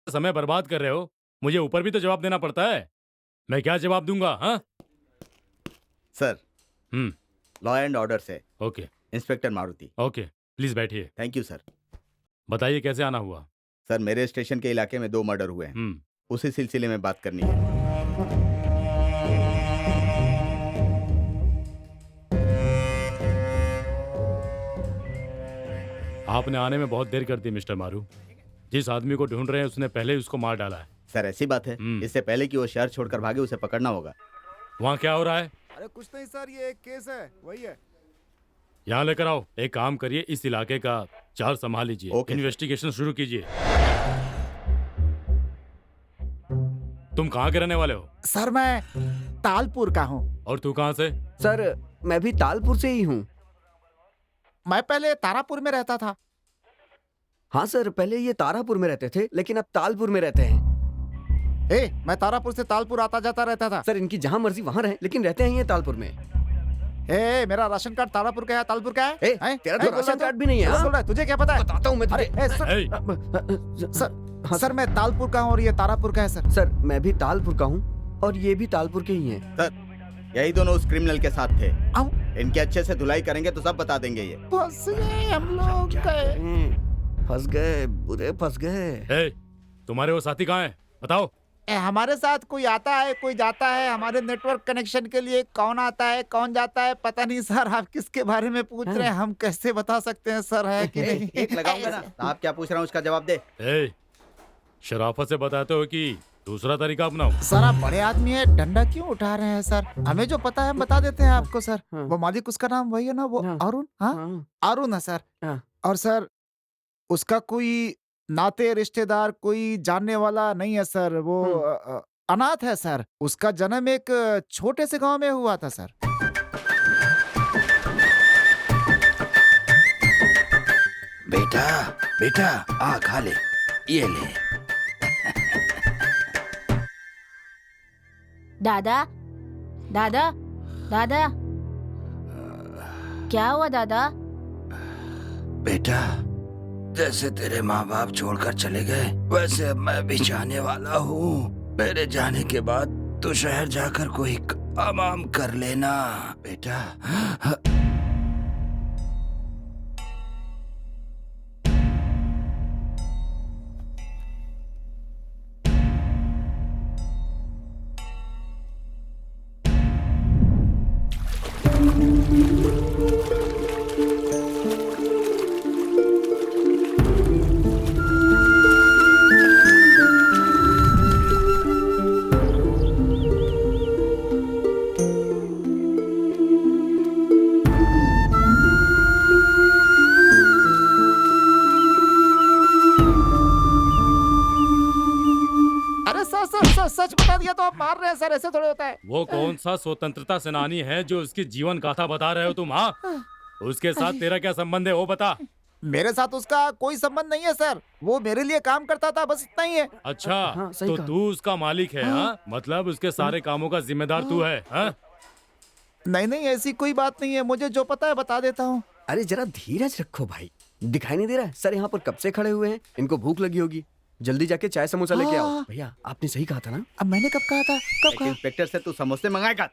समय बर्बाद कर रहे हो। मुझे ऊपर भी तो जवाब देना पड़ता है। मैं क्या जवाब दूंगा? हाँ sir, hmm law and order से okay inspector Maruti. Okay, please बैठिए। Thank you sir. बताइए कैसे आना हुआ? सर, मेरे स्टेशन के इलाके में 2 मर्डर हुए हैं, हम्म उसी सिलसिले में बात करनी है। आपने आने में बहुत देर कर दी मिस्टर मारू। जिस आदमी को ढूंढ रहे हैं उसने पहले ही उसको मार डाला है। सर, ऐसी बात है, इससे पहले कि वो शहर छोड़कर भागे उसे पकड़ना होगा। वहाँ क्या हो रहा है? अरे कुछ नहीं सर, ये एक केस है, वही है। यहाँ लेकर आओ। एक काम करिए, इस इलाके का चार्ज संभाल लीजिए। Okay, sir. इन्वेस्टिगेशन शुरू कीजिए। तुम कहाँ के रहने वाले हो? सर मैं तालपुर का हूँ। और तू कहाँ से? सर मैं भी तालपुर से ही हूँ। मैं पहले तारापुर में रहता था। हाँ सर, पहले ये तारापुर में रहते थे लेकिन अब तालपुर में रहते हैं। मैं तारापुर से तालपुर आता जाता रहता था। सर इनकी जहाँ मर्जी वहाँ रहे लेकिन रहते हैं ये तालपुर में। मेरा राशन कार्ड तारापुर का है, तालपुर का है। तेरा तो राशन कार्ड भी नहीं है। बोल रहा है, तुझे क्या पता है? बताता हूँ मैं तुझे। सर मैं तालपुर का हूँ और ये तारापुर का है सर। सर मैं भी तालपुर का हूँ और ये भी तालपुर के ही हैं। सर, यही दोनों उस क्रिमिनल के साथ थे। इनके अच्छे से धुलाई करेंगे तो सब बता देंगे। ये फंस गए हम लोग। फंस गए, बुरे फंस गए। तुम्हारे वो साथी कहाँ हैं? बताओ। हमारे साथ कोई आता है कोई जाता है। हमारे नेटवर्क कनेक्शन के लिए कौन आता है कौन जाता है पता नहीं सर। आप किसके बारे में पूछ रहे हैं? हम कैसे बता सकते हैं सर है कि नहीं? एक लगाऊंगा ना। आप क्या पूछ रहा हूँ उसका जवाब दे। शराफत से बताते हो कि दूसरा तरीका अपनाओ। सर आप बड़े आदमी है, डंडा क्यों उठा रहे हैं सर? हमें जो पता है हम बता देते हैं आपको सर। वो मालिक, उसका नाम वही है ना, वो अरुण? हाँ अरुण है सर। और सर उसका कोई नाते रिश्तेदार कोई जानने वाला नहीं है सर। वो अनाथ है सर। उसका जन्म एक छोटे से गांव में हुआ था सर। बेटा बेटा आ खा ले, ये ले। दादा दादा दादा, क्या हुआ दादा? बेटा, जैसे तेरे माँ बाप छोड़कर चले गए वैसे अब मैं भी जाने वाला हूँ। मेरे जाने के बाद तू शहर जाकर कोई काम वाम कर लेना बेटा। सच बता दिया तो आप मार रहे हैं सर, ऐसे थोड़े होता है। वो कौन सा स्वतंत्रता सेनानी है जो उसकी जीवन गाथा बता रहे हो तुम? हाँ, उसके साथ तेरा क्या संबंध है वो बता। मेरे साथ उसका कोई संबंध नहीं है सर। वो मेरे लिए काम करता था, बस इतना ही है। अच्छा, तो तू उसका मालिक है? हाँ, मतलब उसके सारे कामों का जिम्मेदार तू है? हाँ? नहीं नहीं, ऐसी कोई बात नहीं है। मुझे जो पता है बता देता हूँ। अरे जरा धीरज रखो भाई, दिखाई नहीं दे रहा है? सर यहाँ पर कब से खड़े हुए हैं, इनको भूख लगी होगी। जल्दी जाके चाय समोसा लेके आओ। भैया आपने सही कहा था ना? अब मैंने कब कहा था? कब कहा? इंस्पेक्टर से तू समोसे मंगाएगा?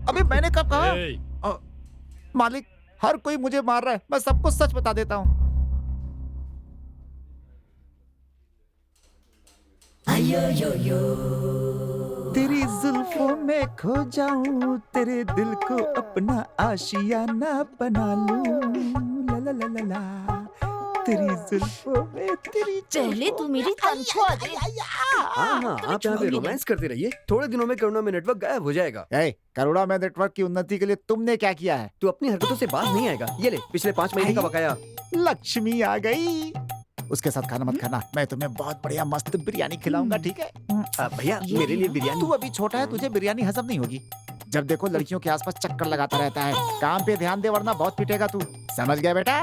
अबे मैंने कब कहा? मालिक, हर कोई मुझे मार रहा है, मैं सबको सच बता देता हूँ। तेरी जुल्फों में खो जाऊं, तेरे दिल को अपना आशियाना बना लूं। ला ला ला ला ला, तेरी जुल्फों में तेरी। पहले तू मेरी तनख्वाह दे। हाँ, आप यहाँ पे रोमांस करते रहिए। थोड़े दिनों में करुणा में नेटवर्क गायब हो जाएगा। करुणा में नेटवर्क की उन्नति के लिए तुमने क्या किया है? तू अपनी हरकतों से बाहर नहीं आएगा। ये ले, पिछले 5 महीने का बकाया। लक्ष्मी आ गई। उसके साथ खाना मत खाना, मैं तुम्हें बहुत बढ़िया मस्त बिरयानी खिलाऊंगा, ठीक है? भैया मेरे लिए बिरयानी। तू अभी छोटा है, तुझे बिरयानी हजम नहीं होगी। जब देखो लड़कियों के आसपास चक्कर लगाता रहता है। काम पे ध्यान दे वरना बहुत पिटेगा तू, समझ गया बेटा?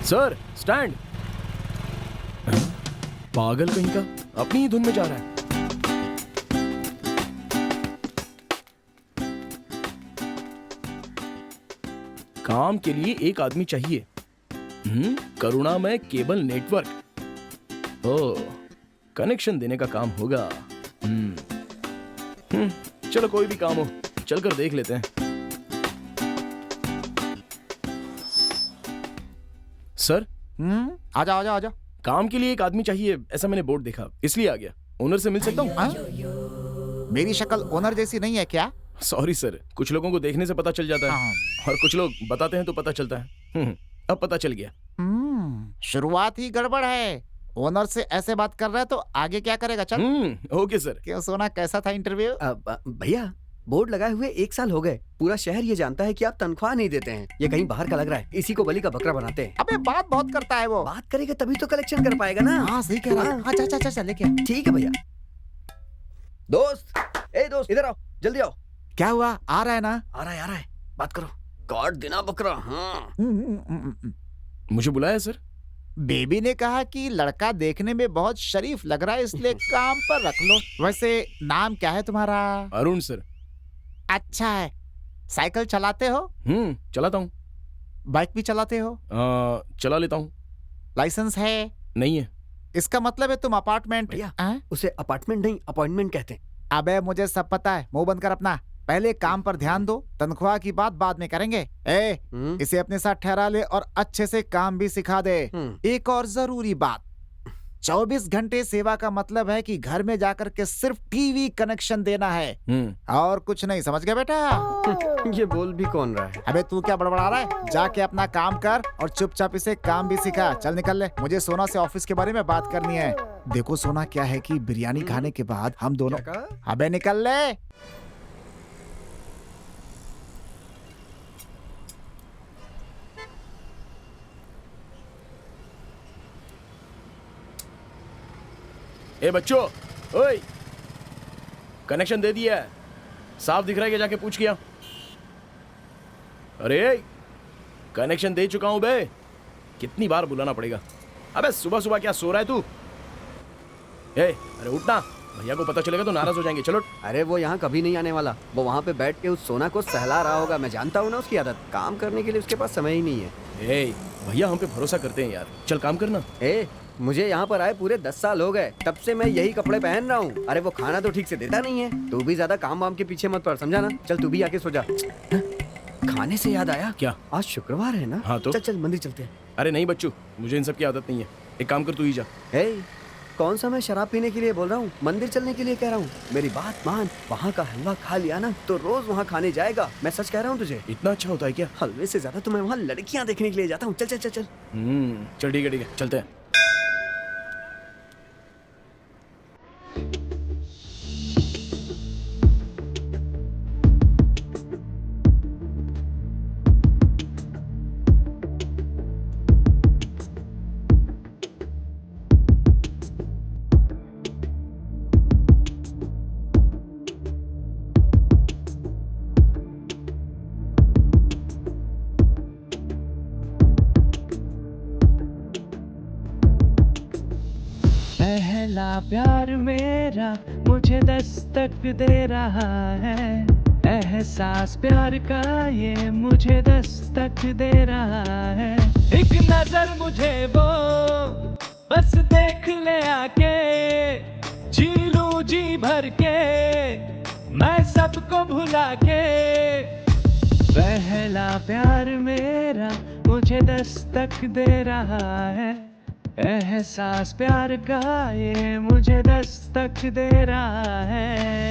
Sir stand. पागल कहीं का, अपनी ही धुन में जा रहा है। काम के लिए एक आदमी चाहिए। करुणा में केबल नेटवर्क ओ, कनेक्शन देने का काम होगा। चलो कोई भी काम हो, चलकर देख लेते हैं। सर, आजा आजा आजा। काम के लिए एक आदमी चाहिए, ऐसा मैंने बोर्ड देखा, इसलिए आ गया। ओनर से मिल सकता हूँ? मेरी शक्ल ओनर जैसी नहीं है क्या? सॉरी सर, कुछ लोगों को देखने से पता चल जाता है और कुछ लोग बताते हैं तो पता चलता है। अब पता चल गया। शुरुआत ही गड़बड़ है। ओनर से ऐसे बात कर रहा है तो आगे क्या करेगा? चल। Okay sir. क्यों सोना, कैसा था इंटरव्यू? भैया बोर्ड लगाए हुए 1 साल हो गए। पूरा शहर ये जानता है कि आप तनख्वाह नहीं देते हैं। ये कहीं बाहर का लग रहा है। इसी को बलि का बकरा बनाते हैं। अबे बात बहुत करता है वो। बात करेगा तभी तो कलेक्शन कर पाएगा ना। हाँ सही कह रहा है। हाँ चल चल चल लेके आ। ठीक है भैया। दोस्त, ए दोस्त इधर आओ, जल्दी आओ। क्या हुआ? आ रहा है ना? आ रहा है। बात करो। काट देना बकरा। हाँ। मुझे बुलाया सर? बेबी ने कहा कि लड़का देखने में बहुत शरीफ लग रहा है, इसलिए काम पर रख लो। वैसे नाम क्या है तुम्हारा? अरुण सर। अच्छा है। साइकिल चलाते हो? चलाता हूँ। बाइक भी चलाते हो? चला लेता हूँ। लाइसेंस है? नहीं है। इसका मतलब है तुम अपार्टमेंट। भैया उसे अपार्टमेंट नहीं अपॉइंटमेंट कहते हैं। अबे मुझे सब पता है, मुंह बंद कर अपना। पहले काम पर ध्यान दो, तनख्वाह की बात बाद में करेंगे। इसे अपने साथ ठहरा ले और अच्छे से काम भी सिखा दे। एक और जरूरी बात, 24 घंटे सेवा का मतलब है कि घर में जाकर के सिर्फ टीवी कनेक्शन देना है और कुछ नहीं। समझ गया बेटा? ये बोल भी कौन रहा है? अबे तू क्या बड़बड़ा रहा है? जाके अपना काम कर और चुपचाप इसे काम भी सिखा। चल निकल ले, मुझे सोना से ऑफिस के बारे में बात करनी है। देखो सोना, क्या है कि बिरयानी खाने के बाद हम दोनों। अबे निकल ले। ए बच्चों, ओए, कनेक्शन दे दिया है, साफ दिख रहा है कि जाके पूछ किया। अरे कनेक्शन दे चुका हूं बे, कितनी बार बुलाना पड़ेगा? अबे सुबह सुबह क्या सो रहा है तू? अरे उठना, भैया को पता चलेगा तो नाराज हो जाएंगे। चलो। अरे वो यहाँ कभी नहीं आने वाला। वो वहाँ पे बैठ के उस सोना को सहला रहा होगा। मैं जानता हूँ ना उसकी आदत। काम करने के लिए उसके पास समय ही नहीं है। भैया हम पे भरोसा करते हैं यार, चल काम करना। मुझे यहाँ पर आए पूरे 10 साल हो गए, तब से मैं यही कपड़े पहन रहा हूँ। अरे वो खाना तो ठीक से देता नहीं है। तू भी ज्यादा काम वाम के पीछे मत पड़, समझा ना? चल तू भी आके सो जा। खाने से याद आया, क्या आज शुक्रवार है ना? हाँ तो चल मंदिर चलते हैं। अरे नहीं बच्चू, मुझे इन सब की आदत नहीं है। एक काम कर, तू ही जा। कौन सा मैं शराब पीने के लिए बोल रहा हूँ, मंदिर चलने के लिए कह रहा हूँ। मेरी बात मान, वहाँ का हलवा खा लिया ना तो रोज वहाँ खाने जाएगा। मैं सच कह रहा हूँ तुझे। इतना अच्छा होता है क्या? हलवे से ज्यादा तो मैं वहाँ लड़कियाँ देखने के लिए जाता हूँ। चल चल चल चल। चल ठीक है चलते हैं। पहला प्यार मेरा मुझे दस्तक दे रहा है। एहसास प्यार का ये मुझे दस्तक दे रहा है। एक नजर मुझे वो बस देख ले आके, जी लूं जी भर के मैं सबको भुला के। पहला प्यार मेरा मुझे दस्तक दे रहा है। एहसास प्यार का ये मुझे दस्तक दे रहा है।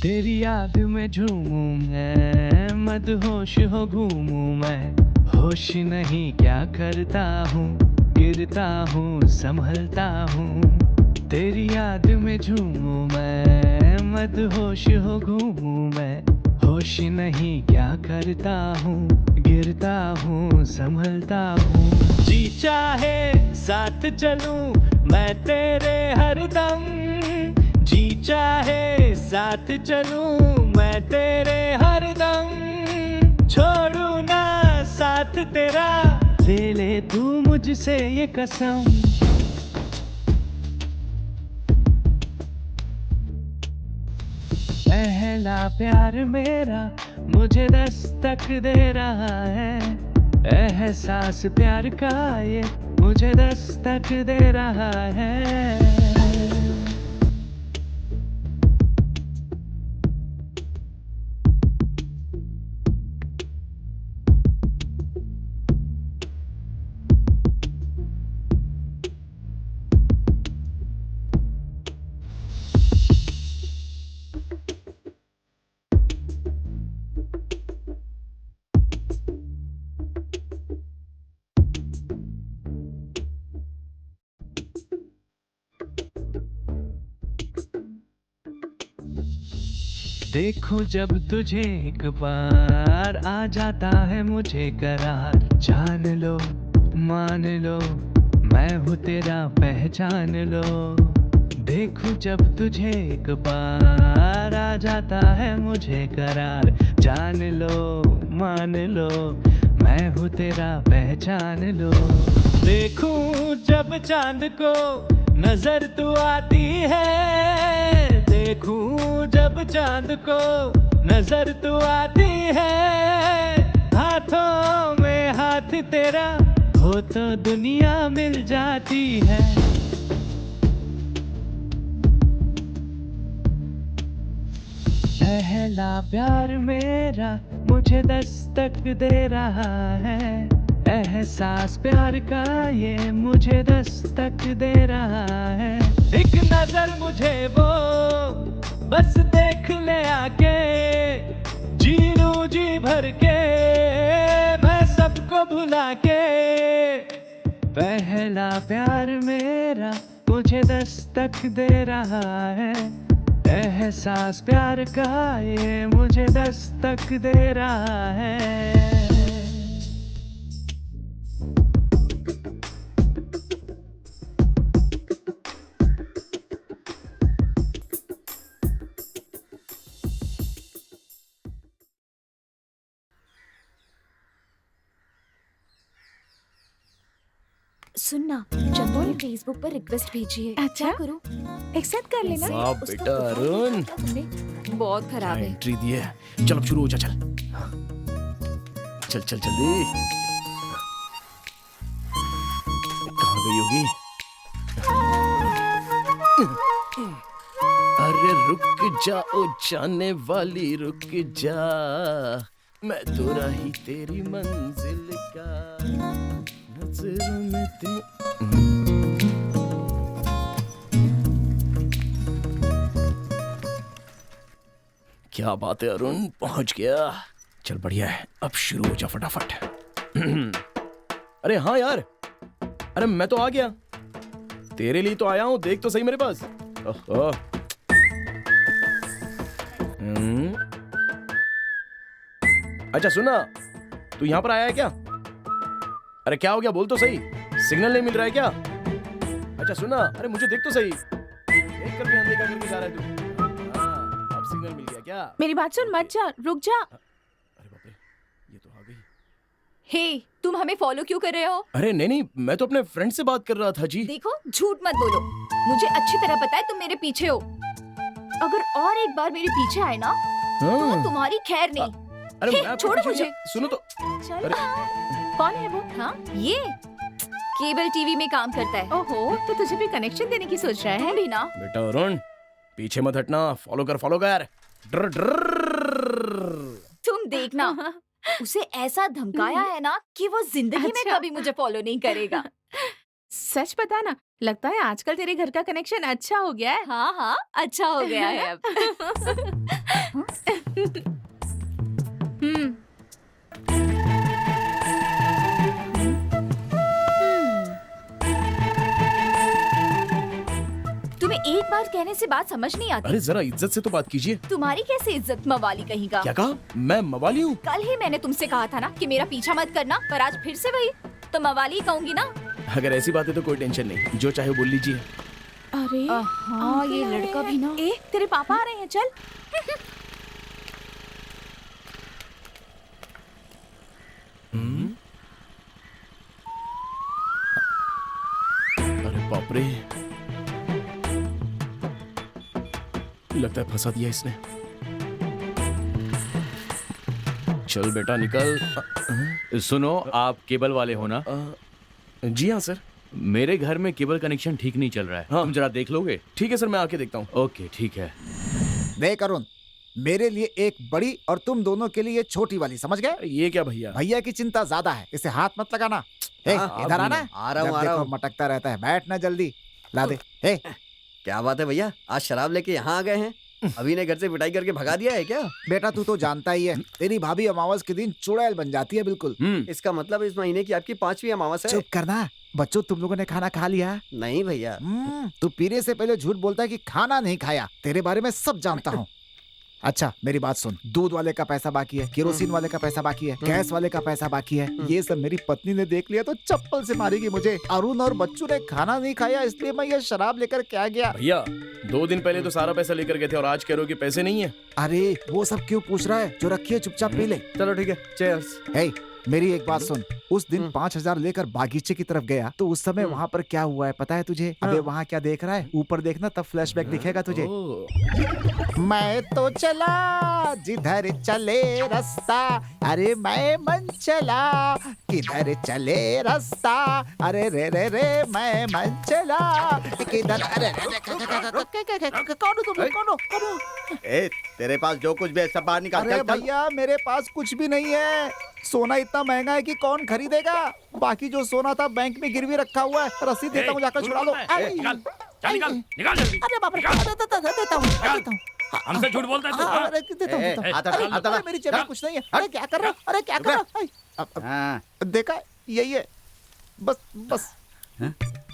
तेरी याद में झूमूं मैं, मदहोश हो घूमूं मैं। होश नहीं क्या करता हूँ, गिरता हूँ संभलता हूँ। तेरी याद में झूमूं मैं, मदहोश हो घूमूं मैं। होश नहीं क्या करता हूँ, गिरता हूँ संभलता हूँ, जी चाहे साथ चलूं मैं तेरे हरदम, जी चाहे साथ चलूं मैं तेरे हरदम, छोड़ू ना साथ तेरा, ले ले तू मुझसे ये कसम। पहला प्यार मेरा मुझे दस्तक दे रहा है, एहसास प्यार का ये मुझे दस्तक दे रहा है। देखो जब तुझे एक बार आ जाता है मुझे करार, जान लो मान लो मैं हूँ तेरा पहचान लो। देखो जब तुझे एक बार आ जाता है मुझे करार, जान लो मान लो मैं हूँ तेरा पहचान लो। देखूं जब चांद को नजर तू आती है, देखूं जब चांद को नजर तू आती है, हाथों में हाथ तेरा हो तो दुनिया मिल जाती है। पहला प्यार मेरा मुझे दस्तक दे रहा है, एहसास प्यार का ये मुझे दस्तक दे रहा है। एक नजर मुझे वो बस देख ले आके, जी लूं जी भर के मैं सबको भुला के। पहला प्यार मेरा मुझे दस्तक दे रहा है, एहसास प्यार का ये मुझे दस्तक दे रहा है। सुनना, चंदू ने फेसबुक पर रिक्वेस्ट भेजी है। अच्छा? क्या करूं? एक्सेप्ट कर लेना। वाह उसका बेटा प्रोफाइल अरुण, तुमने बहुत खराब है। एंट्री दी है। चल अब शुरू हो जा, चल चल चल जल्दी। कहाँ गई होगी? अरे रुक जाओ जाने वाली रुक जा, मैं तो रही तेरी मंजिल का, नजरों में क्या बात है अरुण, पहुंच गया। चल बढ़िया है, अब शुरू हो जा फटाफट। अरे हाँ यार, अरे मैं तो आ गया, तेरे लिए तो आया हूं, देख तो सही मेरे पास। ओहो। अच्छा सुना, तू यहाँ पर आया है क्या? अरे क्या हो गया, बोल तो सही, सिग्नल नहीं मिल रहा है क्या? अच्छा सुना, अरे मुझे देख तो सही, देख कर भी अनदेखा करके जा रहा है तू। हाँ, अब सिग्नल मिल गया क्या? मेरी बात सुन, मत जा, रुक जा। अरे बाप रे, ये तो आ गई। हे, तुम हमें फॉलो क्यों कर रहे हो? अरे नहीं नहीं, मैं तो अपने फ्रेंड से बात कर रहा था जी। देखो, झूठ मत बोलो, मुझे अच्छी तरह पता है तुम मेरे पीछे हो। अगर और एक बार मेरे पीछे आए ना, तो तुम्हारी खैर नहीं। अरे हे, मैं आपके छोड़ो पीछे मुझे। नहीं- सुनो तो। चल। अरे कौन है वो? हाँ, ये केबल टीवी में काम करता है। ओहो, तो तुझे भी कनेक्शन देने की सोच रहा है? तुम भी ना। बेटा अरुण, पीछे मत हटना, फॉलो कर डर डर। तुम देखना, उसे ऐसा धमकाया है ना कि वो जिंदगी में अच्छा। कभी मुझे फॉलो नहीं करेगा। सच बता ना, लगता है आजकल तेरे घर का कनेक्शन अच्छा हो गया है। हाँ हाँ, अच्छा हो गया है अब। हम्म। तुम्हें एक एक बार कहने से बात समझ नहीं आती। अरे जरा इज्जत से तो बात कीजिए। तुम्हारी कैसे इज्जत, मवाली कहीं का। क्या कहा? मैं मवाली हूँ? कल ही मैंने तुमसे कहा था ना कि मेरा पीछा मत करना, पर आज फिर से वही, तो मवाली ही कहूंगी ना। अगर ऐसी बात है तो कोई टेंशन नहीं, जो चाहे बोल लीजिए। अरे हाँ, ये लड़का भी ना। ए तेरे पापा आ रहे हैं, चल। अरे बाप रे, लगता है फंसा दिया इसने। चल बेटा निकल। सुनो, आप केबल वाले हो ना? जी हाँ सर। मेरे घर में केबल कनेक्शन ठीक नहीं चल रहा है। हाँ। तुम जरा देख लोगे? ठीक है सर, मैं आके देखता हूँ। ओके ठीक है। देख अरुण, मेरे लिए एक बड़ी और तुम दोनों के लिए छोटी वाली, समझ गए? ये क्या भैया? भैया की चिंता ज्यादा है, इसे हाथ मत लगाना। हे, हाँ, इधर आना। आ रहा हूँ, जब आ रहा देखो हूँ। मटकता रहता है, बैठना जल्दी। ला दे। हे, क्या बात है भैया, आज शराब लेके यहाँ आ गए हैं? अभी ने घर से पिटाई करके भगा दिया है क्या? बेटा तू तो जानता ही है, तेरी भाभी अमावस के दिन चुड़ैल बन जाती है बिल्कुल। इसका मतलब इस महीने की आपकी 5वीं अमावस है? चुप करना। बच्चों, तुम लोगों ने खाना खा लिया? नहीं भैया। तू पीने से पहले झूठ बोलता है कि खाना नहीं खाया। तेरे बारे में सब जानता हूँ। अच्छा मेरी बात सुन, दूध वाले का पैसा बाकी है, केरोसिन वाले का पैसा बाकी है, गैस वाले का पैसा बाकी है। ये सब मेरी पत्नी ने देख लिया तो चप्पल से मारेगी मुझे। अरुण और बच्चू ने खाना नहीं खाया, इसलिए मैं ये शराब लेकर क्या गया। भैया 2 दिन पहले तो सारा पैसा लेकर गए थे और आज कह रहे हो कि पैसे नहीं है। अरे वो सब क्यों पूछ रहा है, जो रखिए चुपचाप पी ले। चलो ठीक है, चीयर्स। हे, मेरी एक बात सुन, उस दिन 5000 लेकर बागीचे की तरफ गया तो उस समय वहाँ पर क्या हुआ है पता है तुझे? अबे वहाँ क्या देख रहा है? ऊपर देखना, तब फ्लैशबैक दिखेगा तुझे। मैं तो चला जिधर चले रास्ता, अरे मैं मन चला किधर चले रास्ता, अरे रे रे रे मैं मन चला किधर। अरे कौन हो तुम? कौन हो? ए, तेरे पास जो कुछ भी है सब बाहर निकाल। अरे चल, चल। भैया मेरे पास कुछ भी नहीं है। सोना इतना महंगा है कि कौन खरीदेगा। बाकी जो सोना था बैंक में गिरवी रखा हुआ है, रसीद देता हूँ, जाकर छुड़ा लो। निकाल जल्दी। अरे बाप रे, देता हूँ। हमसे झूठ बोलता है तू? हाँ, हाँ? अरे देता हूँ। हाथ अरे, हटा, हाथ अरे, हटा। मेरी जेब में कुछ नहीं है। अरे क्या कर रहा हो? अरे क्या कर रहा हो? हाँ। देखा, यही है, बस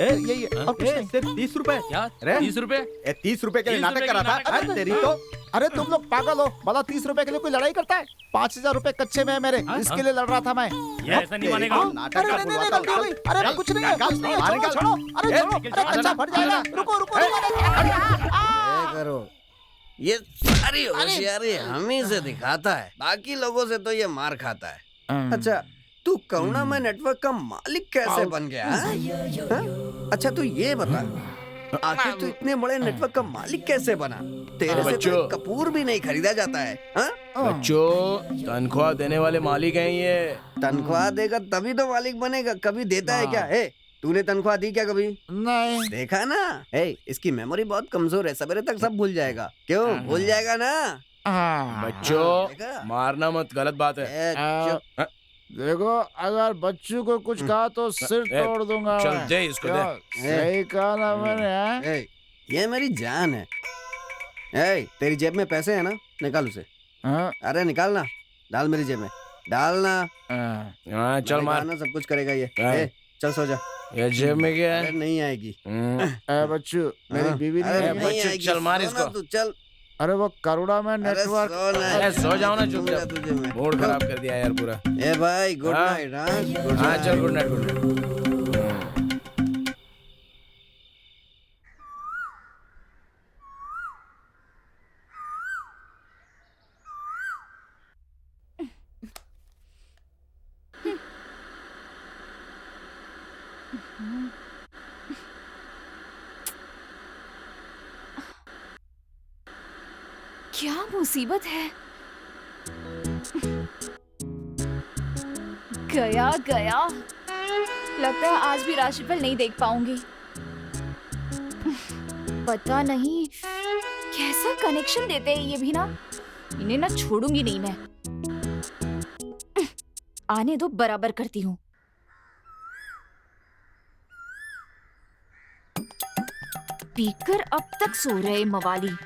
यही है और कुछ नहीं। सिर्फ 30 रुपए? क्या? अरे 30 रुपए? 30 रुपए के लिए 30 नाटक रुपए करा के था? नाटक अरे करा तेरी तो। अरे तुम लोग पागल हो, भला 30 रुपए के लिए कोई लड़ाई करता है? 5000 रुपए कच्चे में है मेरे, इसके लिए लड़ रहा था मैं। ये ऐसा नहीं मानेगा। हाँ, अरे नहीं, नहीं, गलती हो गई। अरे कुछ नहीं है, कुछ नहीं है, छोड़ो, छोड़ो। अरे छोड़ो, अरे कच्चा फट जाएगा। रुको, रुको, करो, ये सारी होशियारी हम ही से दिखाता है, बाकी लोगों से तो ये मार खाता है। अच्छा, तू करुणा में नेटवर्क का मालिक कैसे बन गया? हाँ? अच्छा तू ये बता, आखिर तू इतने बड़े नेटवर्क का मालिक कैसे बना? तेरे से तो एक कपूर भी नहीं खरीदा जाता है। हाँ? बच्चों, तनख्वाह देने वाले मालिक हैं ये। तनख्वाह देगा तभी तो मालिक बनेगा, कभी देता है क्या? तूने तनख्वाह दी क्या कभी? नहीं। देखा ना, इसकी मेमोरी बहुत कमजोर है, सवेरे तक सब भूल जाएगा। क्यों भूल जाएगा ना? बच्चों मारना मत, गलत बात है। चुप। देखो, अगर बच्चू को कुछ कहा तो सिर तोड़ दूंगा। चल दे इसको, दे। सही कहा ना मैंने। ये मेरी जान है। तेरी जेब में पैसे है ना? निकाल उसे। अरे निकालना, डाल मेरी जेब में, डालना। चल मार ना, सब कुछ करेगा ये। चल सो जा। ये जेब में क्या है? नहीं आएगी। बच्चू, मेरी बीवी नहीं अरे आएगी। नहीं आएगी, चल मार सो ना इसको। तू, चल। अरे वो करुणा में अरे नेटवर्क। अरे सो जाओ ना चुपचाप। तुझे मैं। मूड खराब कर दिया यार पूरा। ए भाई गुड हाँ? नाइट। हाँ हाँ चल, गुड नाइट, गुड नाइट। क्या मुसीबत है। गया गया, लगता है आज भी राशिफल नहीं देख पाऊंगी। पता नहीं कैसा कनेक्शन देते हैं ये भी ना, इन्हें ना छोड़ूंगी नहीं मैं। आने दो, बराबर करती हूँ। पीकर अब तक सो रहे मवाली।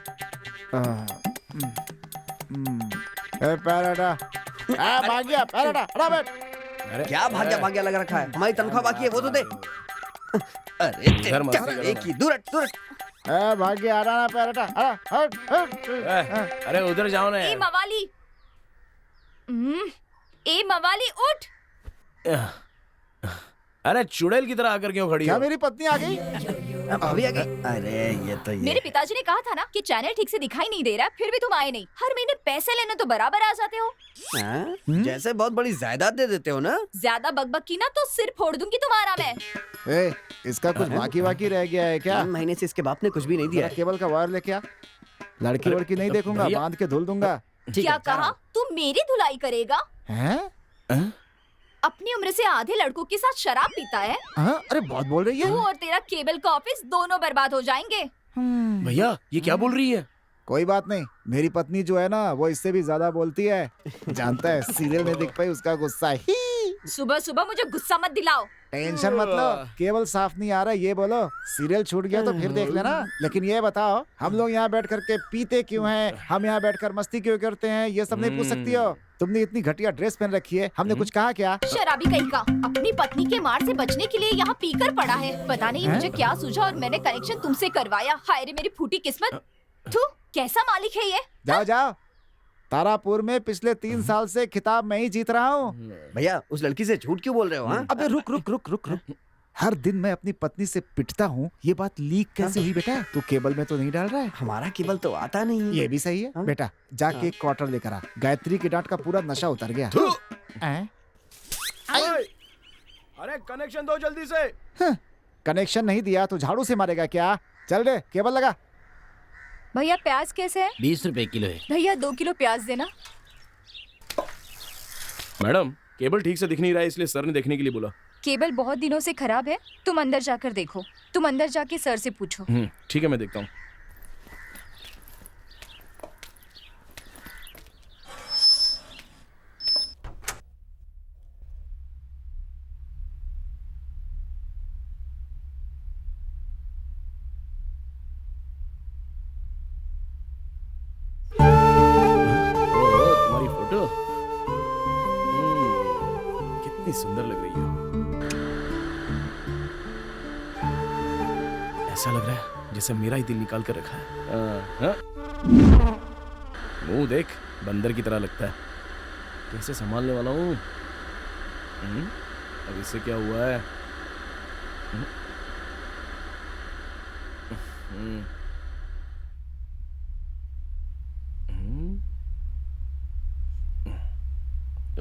पैर हटा। भाग गया, पैर हटा, हटा बैठ। क्या भाग्या भाग्या लग रखा है? हमारी तनख्वाह बाकी है, वो तो दे। अरे इधर मत एक ही, दूर हट, दूर हट। भाग्य आ रहा ना पैरटा। अरे उधर जाओ ना ए यार। मवाली, ए मवाली उठ। अरे चुड़ैल की तरह आकर क्यों खड़ी क्या हो? मेरी पत्नी आ गई? अभी आ गई। अरे ये तो मेरे पिताजी ने कहा था ना कि चैनल ठीक से दिखाई नहीं दे रहा, फिर भी तुम आए नहीं। हर महीने पैसे लेने तो बराबर आ जाते हो। हाँ? जैसे बहुत बड़ी जायदाद दे देते हो ना। ज्यादा बकबक की ना तो सिर फोड़ दूंगी तुम्हारा मैं। ए, इसका कुछ बाकी रह गया है क्या? 3 महीने से इसके बाप ने कुछ भी नहीं दिया है। केबल का वायर लेके आ। लड़की वड़की नहीं देखूंगा, भैया। बांध के धुल दूंगा। क्या कहा? तू मेरी धुलाई करेगा? हैं? अपनी उम्र से आधे लड़कों के साथ शराब पीता है। अरे बहुत बोल रही है। तू और तेरा केबल का ऑफिस दोनों बर्बाद हो जाएंगे। भैया ये क्या बोल रही है? कोई बात नहीं, मेरी पत्नी जो है ना वो इससे भी ज्यादा बोलती है। जानता है सीरियल नहीं दिख पाई उसका गुस्सा ही। सुबह सुबह मुझे गुस्सा मत दिलाओ। टेंशन मत लो, केबल साफ नहीं आ रहा ये बोलो। सीरियल छूट गया तो फिर देख लेना। लेकिन ये बताओ, हम लोग यहाँ बैठ करके पीते क्यों हैं? हम यहाँ बैठकर मस्ती क्यों करते हैं? ये सब नहीं पूछ सकती हो? तुमने इतनी घटिया ड्रेस पहन रखी है, हमने कुछ कहा क्या? शराबी कहीं का अपनी पत्नी के मार से बचने के लिए यहाँ पीकर पड़ा है। पता नहीं मुझे क्या सूझा और मैंने कनेक्शन तुमसे करवाया। हाय रे मेरी फूटी किस्मत। थू, कैसा मालिक है ये? जाओ जाओ, तारापुर में पिछले 3 साल से खिताब मैं ही जीत रहा हूँ। भैया उस लड़की से झूठ क्यों बोल रहे हो? हाँ? अबे रुक रुक रुक रुक रुक। हर दिन मैं अपनी पत्नी से पिटता हूँ, ये बात लीक कैसे हुई बेटा? तू केबल में तो नहीं डाल रहा है? हमारा केबल तो आता नहीं है। ये भी सही है बेटा, जाके एक क्वार्टर लेकर आ। गायत्री की डांट का पूरा नशा उतर गया। हैं? अरे कनेक्शन दो जल्दी से। कनेक्शन नहीं दिया तो झाड़ू से मारेगा क्या? चल रे केबल लगा। भैया प्याज कैसे है? 20 रुपए किलो है। भैया 2 किलो प्याज देना। मैडम केबल ठीक से दिख नहीं रहा है इसलिए सर ने देखने के लिए बोला। केबल बहुत दिनों से खराब है, तुम अंदर जाकर देखो। तुम अंदर जाके सर से पूछो। ठीक है मैं देखता हूँ। तुम्हारी फोटो कितनी सुंदर लग रही हो। ऐसा लग रहा है जैसे मेरा ही दिल निकाल कर रखा है। मुंह देख, बंदर की तरह लगता है। कैसे संभालने वाला हूँ? अब इससे क्या हुआ है?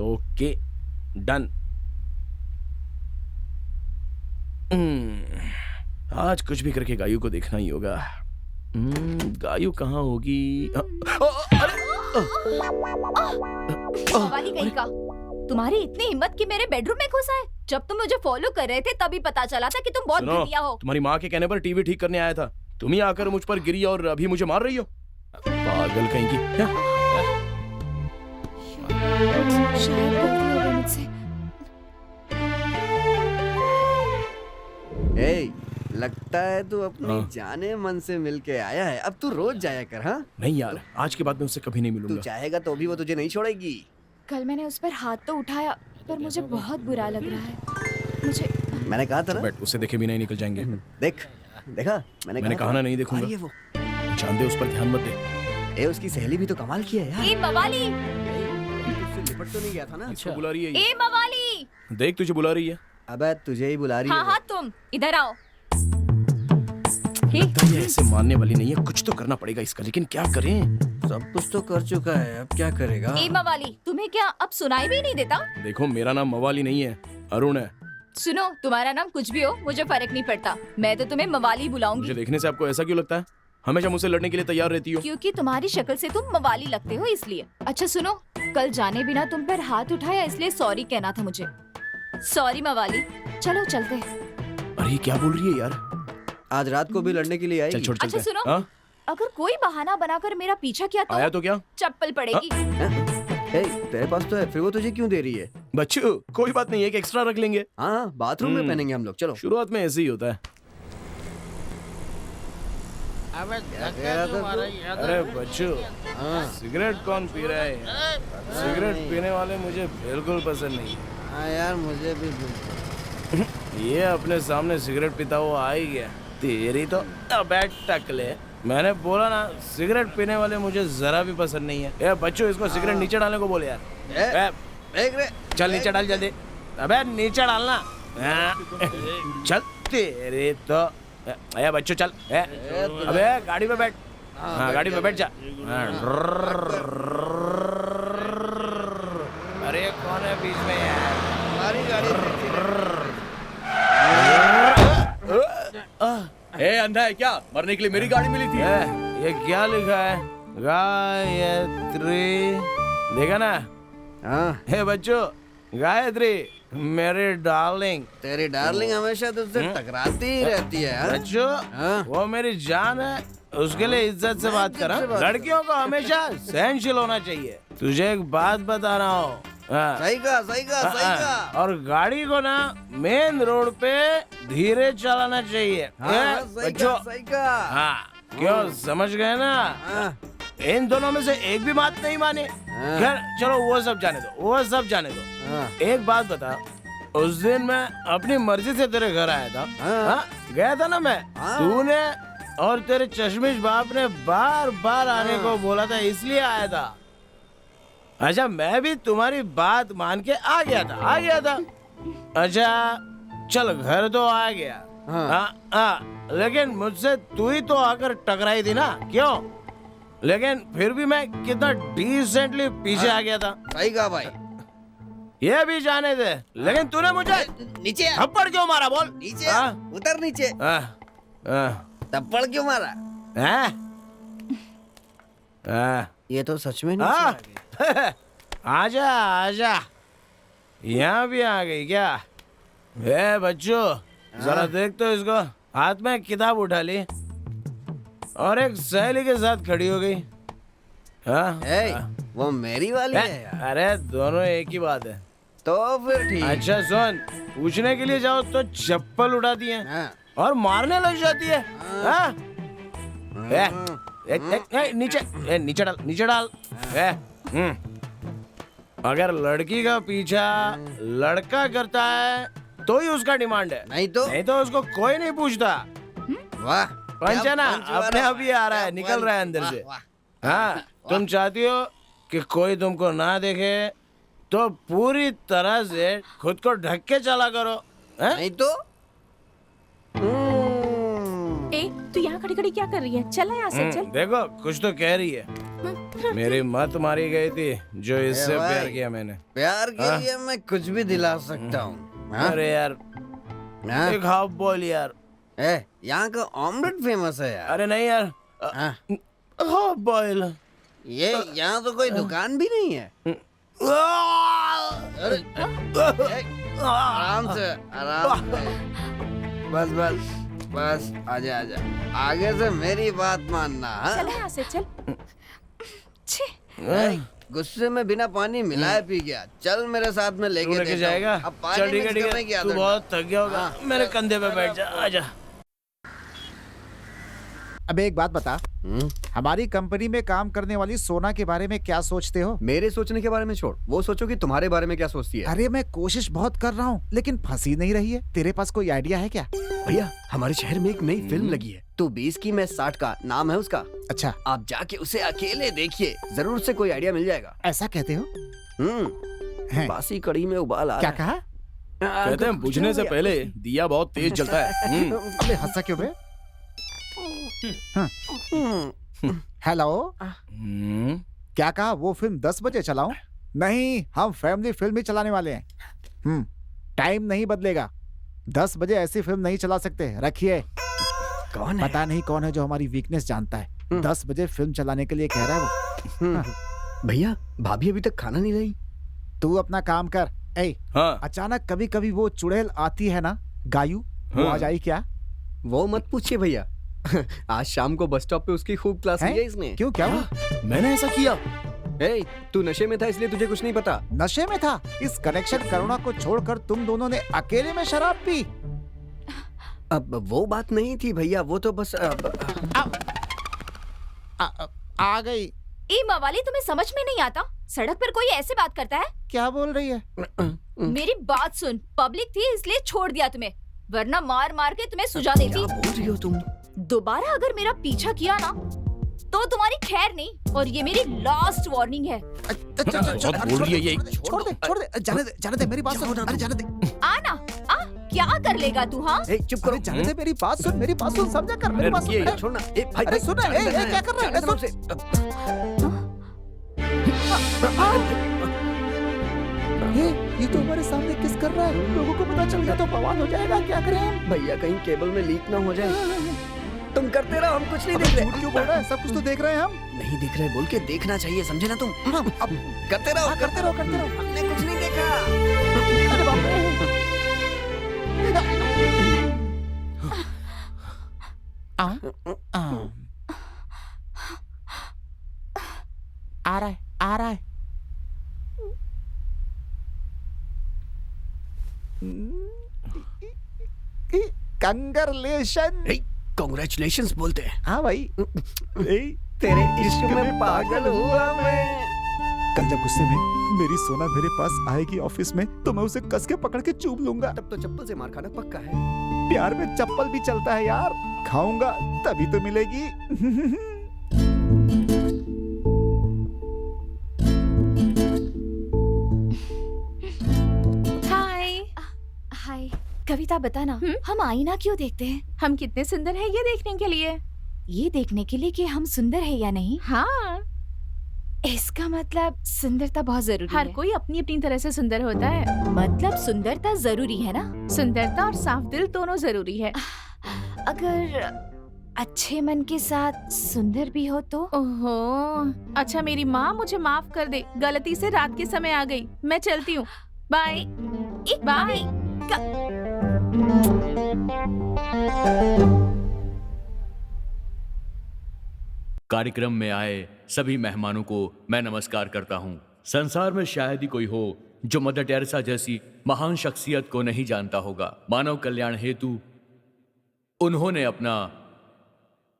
Okay done. आज कुछ भी करके गायू को देखना ही होगा। गायू कहाँ होगी? वाली कहीं का। तुम्हारी इतनी हिम्मत कि मेरे बेडरूम में घुस आए। जब तुम मुझे फॉलो कर रहे थे तभी पता चला था कि तुम बहुत सुनो, घटिया हो। तुम्हारी माँ के कहने पर टीवी ठीक करने आया था, तुम ही आकर मुझ पर गिरी और अभी मुझे मार रही हो। पागल कहीं की। शायद गलती हो गई मुझसे। लगता है तू अपनी जाने मन से मिलके आया है। अब तू रोज जाया कर। हाँ नहीं यार, आज के बाद मैं उससे कभी नहीं तू मिलूंगा। चाहेगा तो भी वो तुझे नहीं छोड़ेगी। कल मैंने उस पर हाथ तो उठाया पर मुझे बहुत बुरा लग रहा है। मुझे मैंने कहा था ना। बट उसे देखे भी नहीं निकल जाएंगे। देख देखा मैंने कहा ना नहीं देखूंगा। ये वो जान दे, उस पर ध्यान मत दे। उसकी सहेली भी तो कमाल की है यार। ए मवाली, उससे लिपट तो नहीं गया था ना। इसको बुला रही है ये। ए मवाली। देख तुझे बुला रही है। अबे तुझे ही बुला रही है। हाँ हाँ तुम इधर आओ। लगता है ये ऐसे मानने वाली नहीं है, कुछ तो करना पड़ेगा इसका। लेकिन क्या करें? सब कुछ तो कर चुका है, अब क्या करेगा? ए मवाली, तुम्हें क्या अब सुनाई भी नहीं देता? देखो मेरा नाम मवाली नहीं है, अरुण है। सुनो, तुम्हारा नाम कुछ भी हो मुझे फर्क नहीं पड़ता। मैं तो तुम्हें मवाली बुलाऊंगी। मुझे देखने से आपको ऐसा क्यों लगता है? हमेशा मुझसे लड़ने के लिए तैयार रहती हो। क्योंकि तुम्हारी शक्ल से तुम मवाली लगते हो इसलिए। अच्छा सुनो, कल जाने बिना तुम पर हाथ उठाया इसलिए सॉरी कहना था मुझे। सॉरी मवाली, चलो चलते हैं। अरे क्या बोल रही है यार? आज रात को भी लड़ने के लिए आएगी। चल छोड़ चलते अच्छा हैं। सुनो, हाँ? अगर कोई बहाना बनाकर मेरा पीछा किया तो आया तो क्या? चप्पल पड़ेगी। तेरे पास तो है, फिर वो तुझे क्यों दे रही है? बच्चू कोई बात नहीं, एक एक्स्ट्रा रख लेंगे। हाँ बाथरूम में पहनेंगे हम लोग। चलो शुरुआत में ऐसे ही होता है। अरे बच्चू, सिगरेट कौन पी रहा है? सिगरेट पीने वाले मुझे बिल्कुल पसंद नहीं। हाँ यार मुझे भी। ये अपने सामने सिगरेट पीता हुआ आ ही गया। तेरी तो अबे टकले, मैंने बोला ना सिगरेट पीने वाले मुझे जरा भी पसंद नहीं है। ए बच्चों, इसको सिगरेट नीचे डालने को बोले यार। देख रे, चल नीचे डाल जल्दी। अबे नीचे डालना। चल तेरे तो ए बच्चों चल। अबे गाड़ी पे बैठ। हाँ गाड़ी पे बैठ जा। अरे कौन है बीच में यार? हमारी गाड़ी। ए अंधा है क्या? मरने के लिए मेरी गाड़ी मिली थी। ये क्या लिखा है? गायत्री, देखा ना? हाँ हे बच्चों, गायत्री मेरी डार्लिंग। तेरी डार्लिंग हमेशा तुझसे टकराती ही रहती है। हाँ? बच्चों हाँ? वो मेरी जान है, उसके लिए इज्जत से बात करा। लड़कियों को हमेशा सहनशील होना चाहिए। तुझे एक बात बता रहा हूँ। सही कहा, सही कहा, सही कहा। और गाड़ी को ना मेन रोड पे धीरे चलाना चाहिए। हाँ, सही बच्चों, कहा, सही कहा। हाँ क्यों समझ गए ना? हाँ। इन दोनों में से एक भी बात नहीं माने। खैर चलो वो सब जाने दो, वो सब जाने दो। हाँ। एक बात बता, उस दिन मैं अपनी मर्जी से तेरे घर आया था। हाँ? गया था ना मैं। हाँ। तूने और तेरे चश्मिश बाप ने बार बार आने को बोला था, इसलिए आया था। अच्छा मैं भी तुम्हारी बात मान के आ गया था। अच्छा चल घर तो आ गया। हाँ, लेकिन मुझसे तू ही तो आकर टकराई थी ना, क्यों? लेकिन फिर भी मैं कितना डिसेंटली पीछे आ गया था। सही कहा भाई। ये भी जाने दे, लेकिन तूने मुझे नीचे थप्पड़ क्यों मारा बोल? नीचे उतर नीचे। थप्पड़ क्यों मारा? ये तो सच में नीचे आजा आजा, यहाँ भी आ गई क्या? ए बच्चों जरा देख तो इसको। हाथ में किताब उठा ली और एक सहेली के साथ खड़ी हो गई। वो मेरी वाली है यार। अरे दोनों एक ही बात है। तो फिर ठीक। अच्छा सुन, पूछने के लिए जाओ तो चप्पल उठाती है और मारने लग जाती है। नीचे डाल। अगर लड़की का पीछा लड़का करता है तो ही उसका डिमांड है, नहीं तो उसको कोई नहीं पूछता। वाह, पंचना अपने आप ही आ रहा है, निकल रहा है अंदर से। हाँ तुम चाहती हो कि कोई तुमको ना देखे तो पूरी तरह से खुद को ढक के चला करो। नहीं तो ए तू यहाँ खड़ी खड़ी क्या कर रही है? चला यहाँ से चल। देखो कुछ तो कह रही है। मेरी मत मारी गई थी जो इससे प्यार किया मैंने। प्यार के लिए मैं कुछ भी दिला सकता हूँ। अरे यार एक हाफ बॉयल यार। यहाँ का ऑमलेट फेमस है यार। अरे नहीं यार, हाफ बॉयल। ये यहाँ तो कोई दुकान भी नहीं है। आराम से बस आजा आगे से मेरी बात मानना। चल यहाँ से चल। गुस्से में बिना पानी मिलाए पी गया। चल मेरे साथ में लेके जाएगा। अब पानी चल ठीक है, तू बहुत थक गया होगा, मेरे कंधे पे बैठ जा। आजा। अब एक बात बता, हमारी कंपनी में काम करने वाली सोना के बारे में क्या सोचते हो? मेरे सोचने के बारे में छोड़, वो सोचो कि तुम्हारे बारे में क्या सोचती है। अरे मैं कोशिश बहुत कर रहा हूँ लेकिन फंसी नहीं रही है। तेरे पास कोई आइडिया है क्या? भैया हमारे शहर में एक नई फिल्म लगी है, तू 20 की मैं 60 का, नाम है उसका। अच्छा, आप जाके उसे अकेले देखिए, जरूर से कोई आइडिया मिल जाएगा। ऐसा कहते हो? बासी कड़ी में उबाल आ क्या कहा? कहते हैं बुझने से पहले दिया बहुत तेज जलता है। अबे हंसा क्यों बे? हेलो, क्या कहा? वो फिल्म 10 बजे चलाऊं? नहीं, हम फैमिली फिल्म ही चलाने वाले हैं। टाइम नहीं बदलेगा। 10 बजे ऐसी फिल्म नहीं चला सकते। रखिए। कौन है? पता नहीं कौन है जो हमारी वीकनेस जानता है। 10 बजे फिल्म चलाने के लिए कह रहा है वो। भैया भाभी अभी तक खाना नहीं लाई। तू अपना काम कर। अचानक कभी कभी वो चुड़ैल आती है ना, गायू, वो आ जाए क्या? वो मत पूछिए भैया। आज शाम को बस स्टॉप पे उसकी खूब क्लास ली है इसने। क्यों, क्या हुआ? मैंने ऐसा किया? तू नशे में था इसलिए तुझे कुछ नहीं पता। नशे में था? इस कनेक्शन करुणा को छोड़कर तुम दोनों ने अकेले में शराब पी? अब वो बात नहीं थी भैया, वो तो बस आ गई। ए मवाली, तुम्हें समझ में नहीं आता? सड़क पर कोई ऐसे बात करता है? क्या बोल रही है? मेरी बात सुन, पब्लिक थी इसलिए छोड़ दिया तुम्हें। वरना मार मार के तुम्हें सुझा देती। क्या बोल रही हो तुम? दोबारा अगर मेरा पीछा किया ना तो तुम्हारी खैर नहीं, और ये मेरी लास्ट वार्निंग है। बहुत बोल रही है ये। छोड़ दे, जाने दे मेरी बात सुन। अरे जाने दे। आना क्या कर लेगा तू? हाँ चुप करो। जाने दे, मेरी बात सुन, समझा कर मेरी बात सुन। छोड़ना। अरे सुन, क्या कर रहा है? ये तो हमारे सामने किस कर रहा है? लोगों को पता चल गया तो बवाल हो जाएगा। क्या करें हम? भैया कहीं केबल में लीक ना हो जाए। तुम करते रहो, हम कुछ नहीं देख रहे। झूठ क्यों बोल रहा है? सब कुछ तो देख रहे हैं हम। नहीं दिख रहे बोल के देखना चाहिए, समझे ना तुम? अब करते रहो, करते रहो। हमने कुछ नहीं देखा। अरे बाप रे। आ रहा है। कंग्रेचुलेशन। कांग्रेचुलेशंस बोलते हैं। हाँ भाई। तेरे इश्क में पागल हुआ मैं। कल जब गुस्से में मेरी सोना मेरे पास आएगी ऑफिस में तो मैं उसे कस के पकड़ के चूम लूंगा। तब तो चप्पल से मार खाना पक्का है। प्यार में चप्पल भी चलता है यार। खाऊंगा तभी तो मिलेगी। हाय कविता, बता ना, हम आईना क्यों देखते हैं? हम कितने सुंदर हैं ये देखने के लिए। ये देखने के लिए कि हम सुंदर है या नहीं? हाँ, इसका मतलब सुंदरता बहुत जरूरी हर है। कोई अपनी अपनी तरह से सुंदर होता है। मतलब सुंदरता जरूरी है ना? सुंदरता और साफ दिल दोनों जरूरी है। अगर अच्छे मन के साथ सुंदर भी हो तो? ओहो, अच्छा मेरी माँ मुझे माफ कर दे, गलती से रात के समय आ गई। मैं चलती हूँ, बाय। बाय। कार्यक्रम में आए सभी मेहमानों को मैं नमस्कार करता हूं। संसार में शायद ही कोई हो जो मदर टेरेसा जैसी महान शख्सियत को नहीं जानता होगा। मानव कल्याण हेतु उन्होंने अपना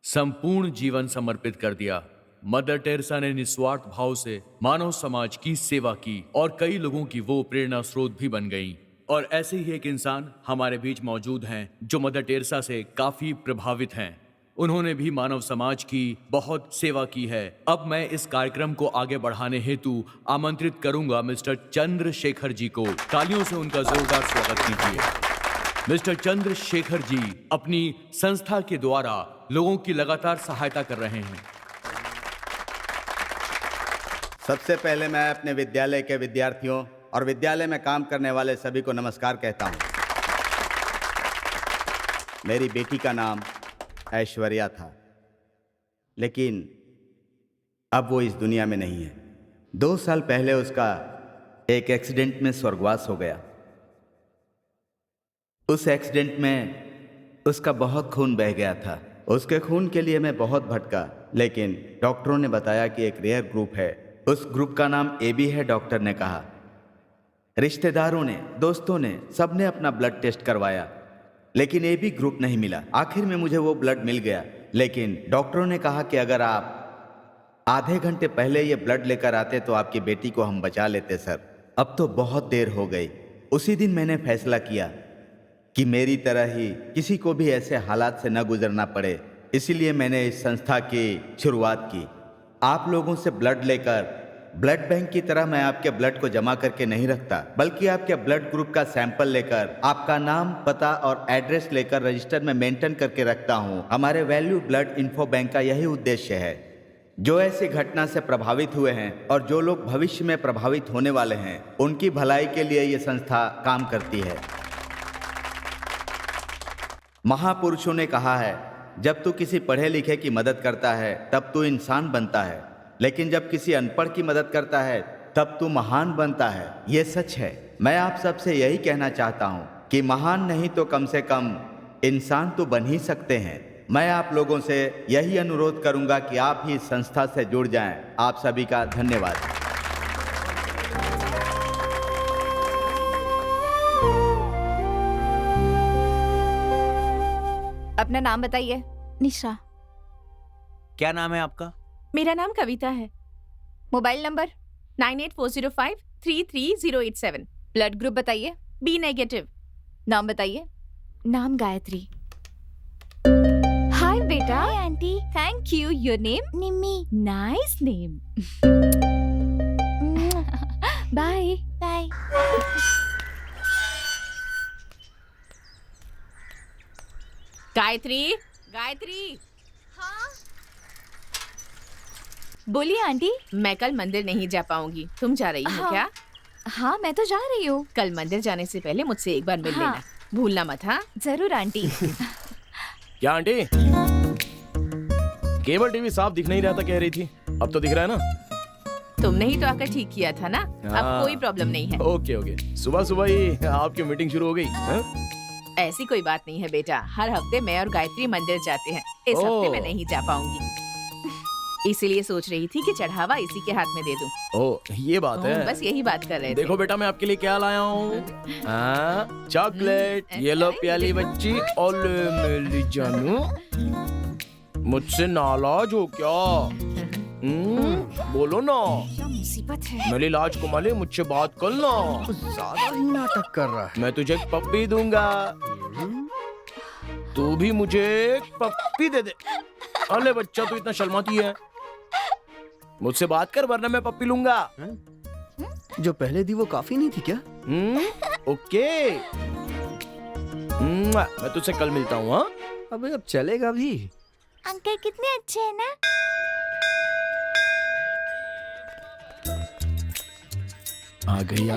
संपूर्ण जीवन समर्पित कर दिया। मदर टेरेसा ने निस्वार्थ भाव से मानव समाज की सेवा की और कई लोगों की वो प्रेरणा स्रोत भी बन गई। और ऐसे ही एक इंसान हमारे बीच मौजूद हैं जो मदर टेरेसा से काफी प्रभावित हैं। उन्होंने भी मानव समाज की बहुत सेवा की है। अब मैं इस कार्यक्रम को आगे बढ़ाने हेतु आमंत्रित करूंगा मिस्टर चंद्रशेखर जी को। तालियों से उनका जोरदार स्वागत कीजिए। मिस्टर चंद्रशेखर जी अपनी संस्था के द्वारा लोगों की लगातार सहायता कर रहे हैं। सबसे पहले मैं अपने विद्यालय के विद्यार्थियों और विद्यालय में काम करने वाले सभी को नमस्कार कहता हूं। मेरी बेटी का नाम ऐश्वर्या था, लेकिन अब वो इस दुनिया में नहीं है। 2 साल पहले उसका एक एक्सीडेंट में स्वर्गवास हो गया। उस एक्सीडेंट में उसका बहुत खून बह गया था। उसके खून के लिए मैं बहुत भटका, लेकिन डॉक्टरों ने बताया कि एक रेयर ग्रुप है, उस ग्रुप का नाम AB है। डॉक्टर ने कहा, रिश्तेदारों ने, दोस्तों ने, सबने अपना ब्लड टेस्ट करवाया, लेकिन AB ग्रुप नहीं मिला। आखिर में मुझे वो ब्लड मिल गया, लेकिन डॉक्टरों ने कहा कि अगर आप आधे घंटे पहले ये ब्लड लेकर आते तो आपकी बेटी को हम बचा लेते सर। अब तो बहुत देर हो गई। उसी दिन मैंने फैसला किया कि मेरी तरह ही किसी को भी ऐसे हालात से न गुजरना पड़े, इसीलिए मैंने इस संस्था की शुरुआत की। आप लोगों से ब्लड लेकर, ब्लड बैंक की तरह मैं आपके ब्लड को जमा करके नहीं रखता, बल्कि आपके ब्लड ग्रुप का सैंपल लेकर, आपका नाम, पता और एड्रेस लेकर रजिस्टर में मेंटेन करके रखता हूं। हमारे वैल्यू ब्लड इन्फो बैंक का यही उद्देश्य है। जो ऐसी घटना से प्रभावित हुए हैं और जो लोग भविष्य में प्रभावित होने वाले हैं, उनकी भलाई के लिए ये संस्था काम करती है। महापुरुषों ने कहा है, जब तू किसी पढ़े लिखे की मदद करता है तब तू इंसान बनता है, लेकिन जब किसी अनपढ़ की मदद करता है तब तू महान बनता है। ये सच है। मैं आप सबसे यही कहना चाहता हूँ कि महान नहीं तो कम से कम इंसान तो बन ही सकते हैं। मैं आप लोगों से यही अनुरोध करूंगा कि आप ही इस संस्था से जुड़ जाएं। आप सभी का धन्यवाद। अपना नाम बताइए। निशा। क्या नाम है आपका? मेरा नाम कविता है। Mobile number? 9840533087। ब्लड ग्रुप बताइए। B negative. नाम बताइए। नाम गायत्री। हाय बेटा। Hi aunty. Thank you. Your name? Nimmi. Nice name. Bye bye. Gayatri, Gayatri. हाँ बोलिए आंटी। मैं कल मंदिर नहीं जा पाऊंगी, तुम जा रही हो क्या? हाँ मैं तो जा रही हूँ। कल मंदिर जाने से पहले मुझसे एक बार मिल हाँ। लेना, भूलना मत। हाँ जरूर आंटी। क्या आंटी? केबल टीवी साफ दिख नहीं रहा था कह रही थी, अब तो दिख रहा है ना? तुमने ही तो आकर ठीक किया था ना, अब हाँ। कोई प्रॉब्लम नहीं है। ओके ओके, सुबह सुबह ही आपकी मीटिंग शुरू हो गई हाँ? ऐसी कोई बात नहीं है बेटा, हर हफ्ते मैं और गायत्री मंदिर जाते हैं। इस हफ्ते मैं नहीं जा पाऊंगी, इसीलिए सोच रही थी कि चढ़ावा इसी के हाथ में दे दूं। ओह ये बात है। बस यही बात कर रहे थे। देखो बेटा मैं आपके लिए क्या लाया हूँ, चॉकलेट। ये लो प्याली बच्ची, और मेरी जानू मुझसे नाराज हो क्या? बोलो ना। क्या मुसीबत है। मेरी राजकुमारी मुझसे बात कर ना। ज्यादा ही नाटक कर रहा है। मैं तुझे एक पप्पी दूंगा, तू भी मुझे एक पप्पी दे दे। अरे बच्चा तू इतना शर्माती है, मुझसे बात कर वरना मैं पप्पी लूंगा। जो पहले दी वो काफी नहीं थी क्या? ओके। मैं तुझसे कल मिलता हूँ। हाँ अबे अब चलेगा भी। अंकल कितने अच्छे हैं ना। आ गई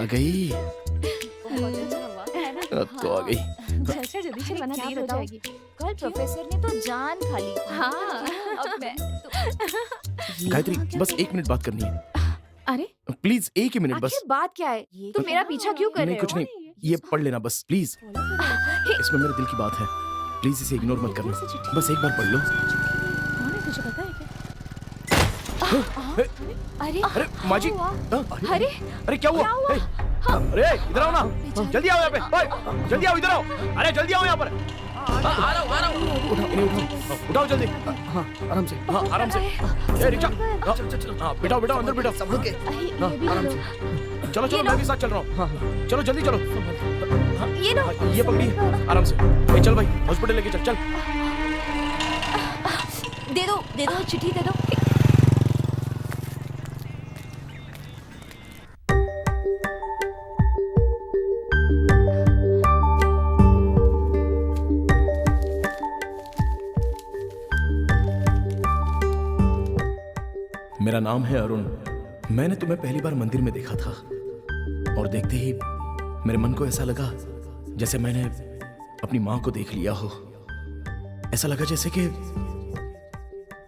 तो आ गई। अच्छा जल्दी से बना देर हो जाएगी। कल प्रोफेसर ने तो जान खा ली। हाँ अब मैं गायत्री बस 1 मिनट बात करनी है। अरे प्लीज 1 ही मिनट बस। आखिर बात क्या है? तुम मेरा पीछा क्यों कर रहे नहीं हो? कुछ नहीं, ये पढ़ लेना बस प्लीज। इसमें मेरे दिल की बात है, प्लीज इसे इग्नोर मत करना, बस एक बार पढ़ लो। तुझे पता है क्या? अरे अरे माँ जी, अरे अरे क्या हुआ? अरे इधर आओ ना, जल्दी आओ यहाँ पे, ओए, जल्दी आओ इधर आओ। अरे जल्दी आओ यहाँ पर। आ रहा हूँ। उठाओ जल्दी। हाँ आराम से। हाँ आराम से। ए रिक्शा, हाँ बिठाओ बिठाओ अंदर बिठाओ। सब लोग आराम से। चलो चलो मैं भी साथ चल रहा हूँ। हाँ चलो जल्दी चलो। ये लो। ये पकड़ी आराम से। भाई चल भाई हॉस्पिटल लेके चल। दे दो चिट्ठी दे दो। मेरा नाम है अरुण। मैंने तुम्हें पहली बार मंदिर में देखा था और देखते ही मेरे मन को ऐसा लगा जैसे मैंने अपनी माँ को देख लिया हो। ऐसा लगा जैसे कि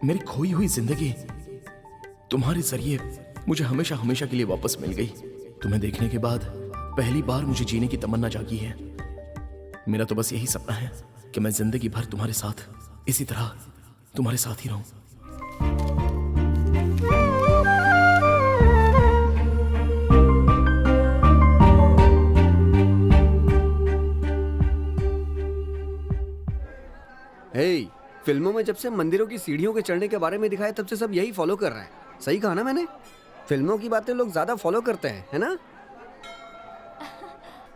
मेरी खोई हुई जिंदगी तुम्हारे जरिए मुझे हमेशा हमेशा के लिए वापस मिल गई। तुम्हें देखने के बाद पहली बार मुझे जीने की तमन्ना जागी है। मेरा तो बस यही सपना है कि मैं जिंदगी भर तुम्हारे साथ इसी तरह तुम्हारे साथ ही रहूं। हे, फिल्मों में जब से मंदिरों की सीढ़ियों के चढ़ने के बारे में दिखाया तब से सब यही फॉलो कर रहे हैं। सही कहा ना मैंने? फिल्मों की बातें लोग ज्यादा फॉलो करते हैं, है ना?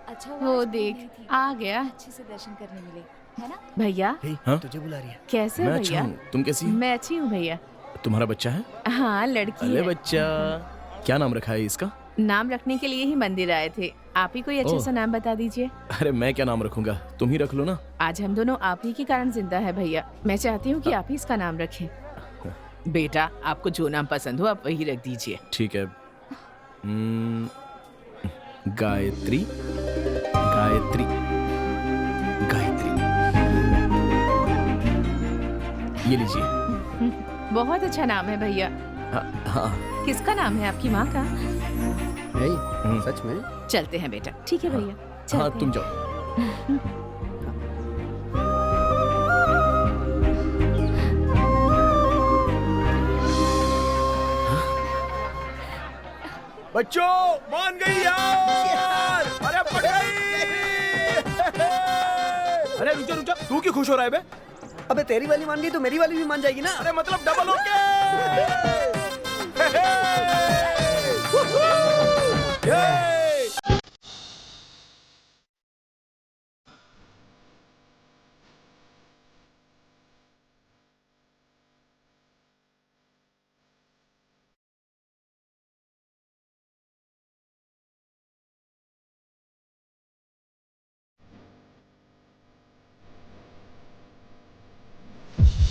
अच्छा वो देख आ गया। अच्छे से दर्शन करने मिले, है ना? भैया हाँ? तुझे बुला रही है। कैसे मैं हो अच्छा भैया? हूँ, तुम कैसी हो? मैं अच्छी हूँ भैया। तुम्हारा बच्चा है? हाँ लड़की अरे है। बच्चा, क्या नाम रखा है इसका? नाम रखने के लिए ही मंदिर आए थे, आप ही कोई अच्छा ओह। सा नाम बता दीजिए। अरे मैं क्या नाम रखूंगा, तुम ही रख लो ना। आज हम दोनों आप ही के कारण जिंदा है भैया, मैं चाहती हूँ कि आप ही इसका नाम रखें। बेटा आपको जो नाम पसंद हो आप वही रख दीजिए। ठीक है। गायत्री गायत्री गायत्री, ये लीजिए। बहुत अच्छा नाम है भैया। हाँ किसका नाम है? आपकी माँ का? हे, सच में? चलते हैं बेटा। ठीक है भैया हाँ चलते तुम हैं। जाओ। बच्चों मान गई यार, अरे पड़ गई। अरे रुक जा रुक जा, तू क्यों खुश हो रहा है बे? अबे तेरी वाली मान गई तो मेरी वाली भी मान जाएगी ना? अरे मतलब डबल ओके। ये!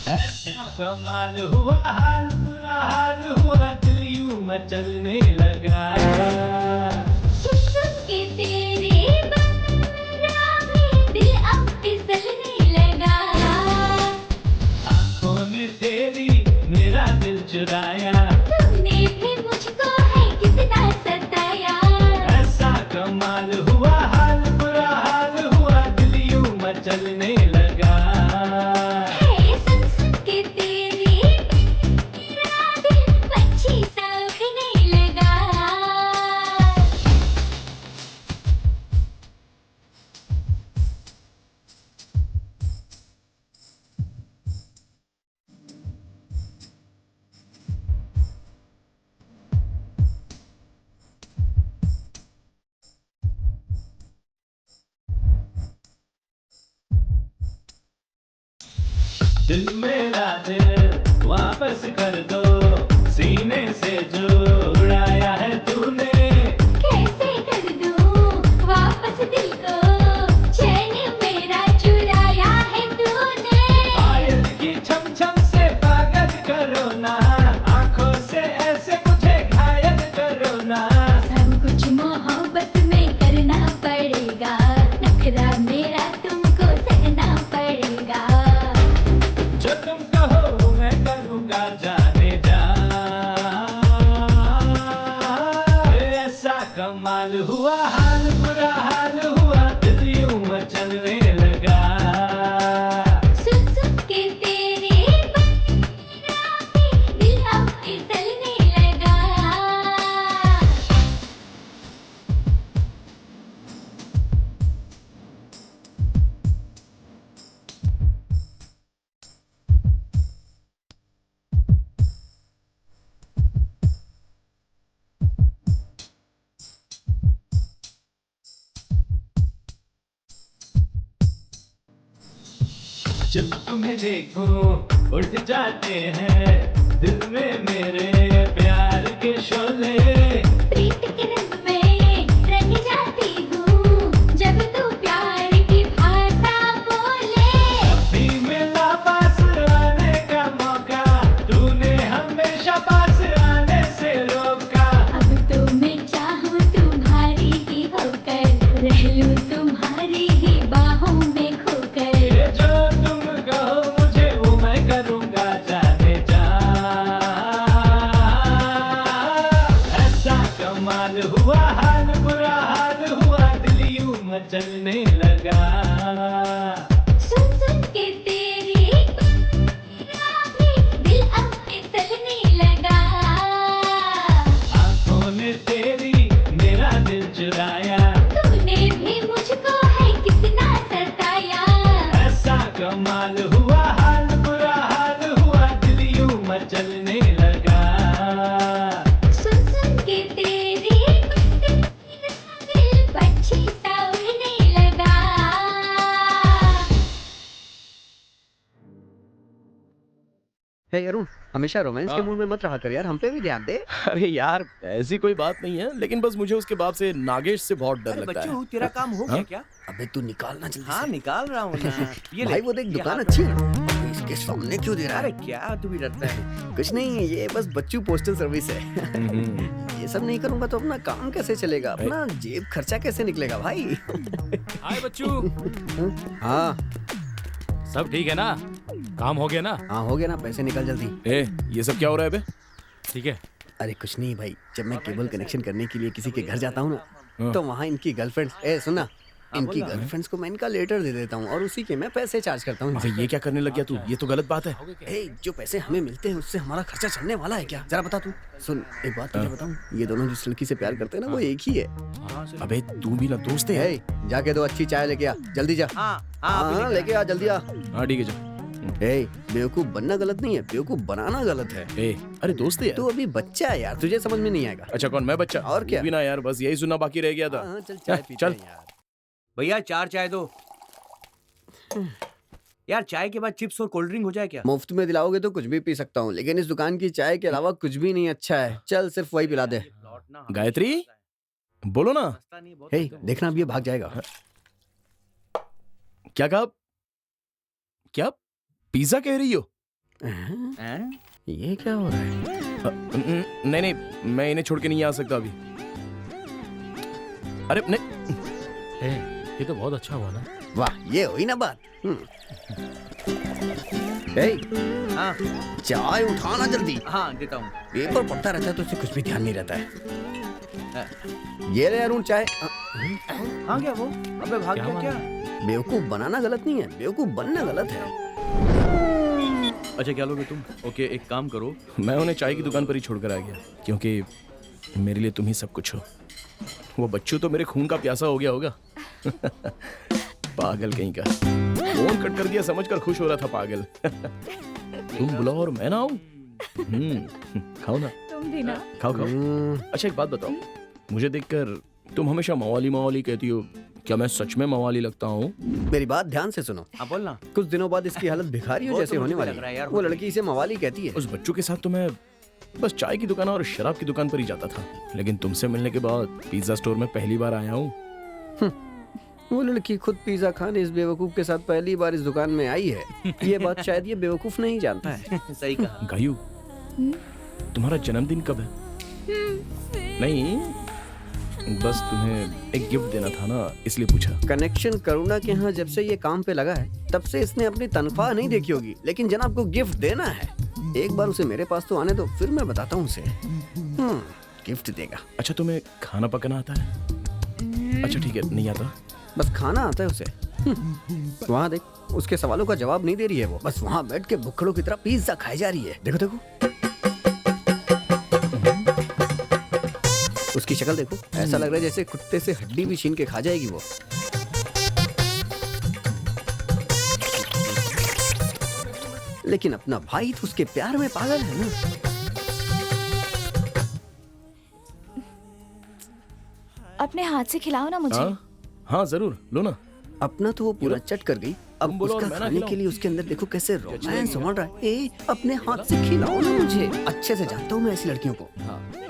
कमाल हुआ हाल बुरा हाल हुआ दिल यूं मचलने लगा के तेरे दिल अब फिसलने लगा आंखों ने तेरी मेरा दिल चुराया तूने भी मुझको है कितना सताया ऐसा कमाल हुआ हाल बुरा हाल हुआ दिल यूं मचलने लगा सुन सुन के तेरी मेरा दिल पक्षी सा उड़ने लगा दिल मेरा दिल वापस कर दो सीने से जो उड़ाया है तूने कैसे कर दूं वापस दिल को चैन मेरा चुराया है तूने पायल की छम छम से पागल करो ना आंखों से ऐसे मुझे घायल करो ना सब कुछ मोहब्बत में करना पड़ेगा नखरा मेरा तुमको सहना पड़ेगा जो तुम कहो मैं करूँगा जाने जा ऐसा कमाल हुआ हाल बुरा हाल हुआ दिल यूं मचलने लगा सुन सुन के तेरे दिल अब फिसलने लगा जब तुम्हें देखूं उठ जाते हैं दिल में मेरे प्यार के शोले प्रीत के रंग में रंग जाती हूँ जब तू प्यार की भाषा बोले अभी मिला पास आने का मौका तूने हमेशा पास आने से रोका अब तो मैं चाहूँ तुम्हारी ही होकर रह लूँ तुम्हारी ही बाहों में खोकर ये जो तुम कहो मुझे वो मैं करूँगा जाने जा ऐसा कमाल हुआ हाल बुरा हाल हुआ दिल यूं मचलने लगा सुन सुन के तेरी दिल अब फिसलने लगा आंखों ने तेरी मेरा दिल चुराया तूने भी मुझको है कितना सताया ऐसा कमाल हुआ हाल बुरा हाल हुआ दिल यूं मचलने लगा सुन सुन के तेरी दिल पक्षी सा उड़ने लगा हे अरुण हमेशा रोमांस के मूड में मत रहा कर यार हम पे भी ध्यान दे अरे यार ऐसी कोई बात नहीं है लेकिन बस मुझे उसके बाप से नागेश से बहुत डर लगता है बच्चू तेरा काम हो गया क्या? अबे तू निकालना जल्दी हाँ से। निकाल रहा हूँ ना ये ले। भाई वो देख दुकान अच्छी है ना इसके सामने क्यों दे रहा अरे है क्या तू भी डरता है कुछ नहीं ये बस बच्चू पोस्टल सर्विस है ये सब नहीं करूंगा तो अपना काम कैसे चलेगा अपना जेब खर्चा कैसे निकलेगा भाई हाय बच्चू हाँ सब ठीक है ना काम हो गया ना हाँ हो गया ना पैसे निकल जल्दी ए ये सब क्या हो रहा है बे ठीक है अरे कुछ नहीं भाई जब मैं केबल कनेक्शन करने के लिए किसी के घर जाता हूँ ना हाँ। तो वहाँ इनकी गर्लफ्रेंड्स सुना इनकी गर्लफ्रेंड्स को मैं इनका लेटर दे देता हूँ और उसी के मैं पैसे चार्ज करता हूँ अबे ये क्या करने लग गया तू ये तो गलत बात है जो पैसे हमें मिलते हैं उससे हमारा खर्चा चलने वाला है क्या जरा बता तू सुन एक बात तुझे बताऊं ये दोनों जिस लड़की से प्यार करते हैं ना वो एक ही है अबे तू भी ना दोस्त है जाके दो अच्छी चाय लेके आ जल्दी जा हाँ लेके आ जल्दी आ हाँ ठीक है जा बेवकूफ बनना गलत नहीं है बेवकूफ बनाना गलत है अरे दोस्त है तू अभी बच्चा है यार तुझे समझ में नहीं आएगा अच्छा कौन मैं बच्चा और क्या भी ना यार बस यही सुनना बाकी रह गया था चल चाय पीते चल हैं यार भैया 4 चाय दो यार चाय के बाद चिप्स और कोल्ड ड्रिंक हो जाए क्या? मुफ्त में दिलाओगे तो कुछ भी पी सकता हूँ लेकिन इस दुकान की चाय के अलावा कुछ भी नहीं अच्छा है चल सिर्फ वही पिला दे गायत्री बोलो ना देखना अब ये भाग जाएगा क्या कहा क्या पिज्जा कह रही हो ये क्या हो रहा है? नहीं नहीं, मैं इन्हें छोड़ के नहीं आ सकता अभी। अरे नहीं, ये तो बहुत अच्छा हुआ ना। वाह, ये हुई ना बात। हाँ चाय उठाना जल्दी। हाँ देता हूँ। पेपर पढ़ता रहता है तो उसे कुछ भी ध्यान नहीं रहता है। ये ले अरुण चाय। हाँ क्या वो? अबे भाग गया क्या? बेवकूफ बनाना गलत नहीं है, बेवकूफ बनना गलत है। अच्छा क्या लोगे तुम? ओके एक काम करो, मैं उन्हें चाय की दुकान पर ही छोड़कर आ गया, क्योंकि मेरे लिए तुम ही सब कुछ हो। वो बच्चू तो मेरे खून का प्यासा हो गया होगा। पागल कहीं का, फोन कट कर दिया समझकर खुश हो रहा था पागल। तुम बुलाओ और मैं ना आऊं? खाओ ना। तुम भी ना। खाओ खाओ। अच्छा एक बात बताओ, मुझे देखकर तुम हमेशा मवाली मवाली कहती हो, क्या मैं सच में मवाली लगता हूँ? मेरी बात ध्यान से सुनो। हाँ बोलना। कुछ दिनों बाद इसकी हालत भिखारी हो जैसे होने वाली है। वो लड़की इसे मवाली कहती है। उस बच्चों के साथ तो मैं बस चाय की दुकान और शराब की दुकान पर ही जाता था, लेकिन तुमसे मिलने के बाद पिज्जा स्टोर में पहली बार आया हूँ। वो लड़की खुद पिज्जा खाने इस बेवकूफ के साथ पहली बार इस दुकान में आई है। ये बात शायद ये बेवकूफ नहीं जानता है। सही कहा। गायू, तुम्हारा जन्मदिन कब है? नहीं, बस तुम्हें एक गिफ्ट देना था ना, इसलिए पूछा। कनेक्शन करुणा के यहाँ जब से ये काम पे लगा है तब से इसने अपनी तनख्वाह नहीं देखी होगी, लेकिन जनाब को गिफ्ट देना है। एक बार उसे मेरे पास तो आने दो, फिर मैं बताता हूँ उसे। गिफ्ट देगा। अच्छा तुम्हें खाना पकाना आता है? अच्छा ठीक है, नहीं आता? बस खाना आता है उसे। वहाँ देख, उसके सवालों का जवाब नहीं दे रही है वो, बस वहाँ बैठ के भुक्खड़ों की तरह पिज्जा खाई जा रही है। देखो देखो उसकी शक्ल देखो, ऐसा लग रहा है जैसे कुत्ते से हड्डी भी छीन के खा जाएगी वो। लेकिन अपना भाई तो उसके प्यार में पागल है ना। अपने हाथ से खिलाओ ना मुझे। हाँ जरूर, लो ना। अपना तो वो पूरा चट कर गई, अब बोलो उसका और मैं ना खाने के लिए उसके अंदर देखो कैसे रोमांस उमड़ रहा है। ए, अपने हाथ से खिलाओ ना मुझे। अच्छे से जानता हूँ मैं ऐसी लड़कियों को।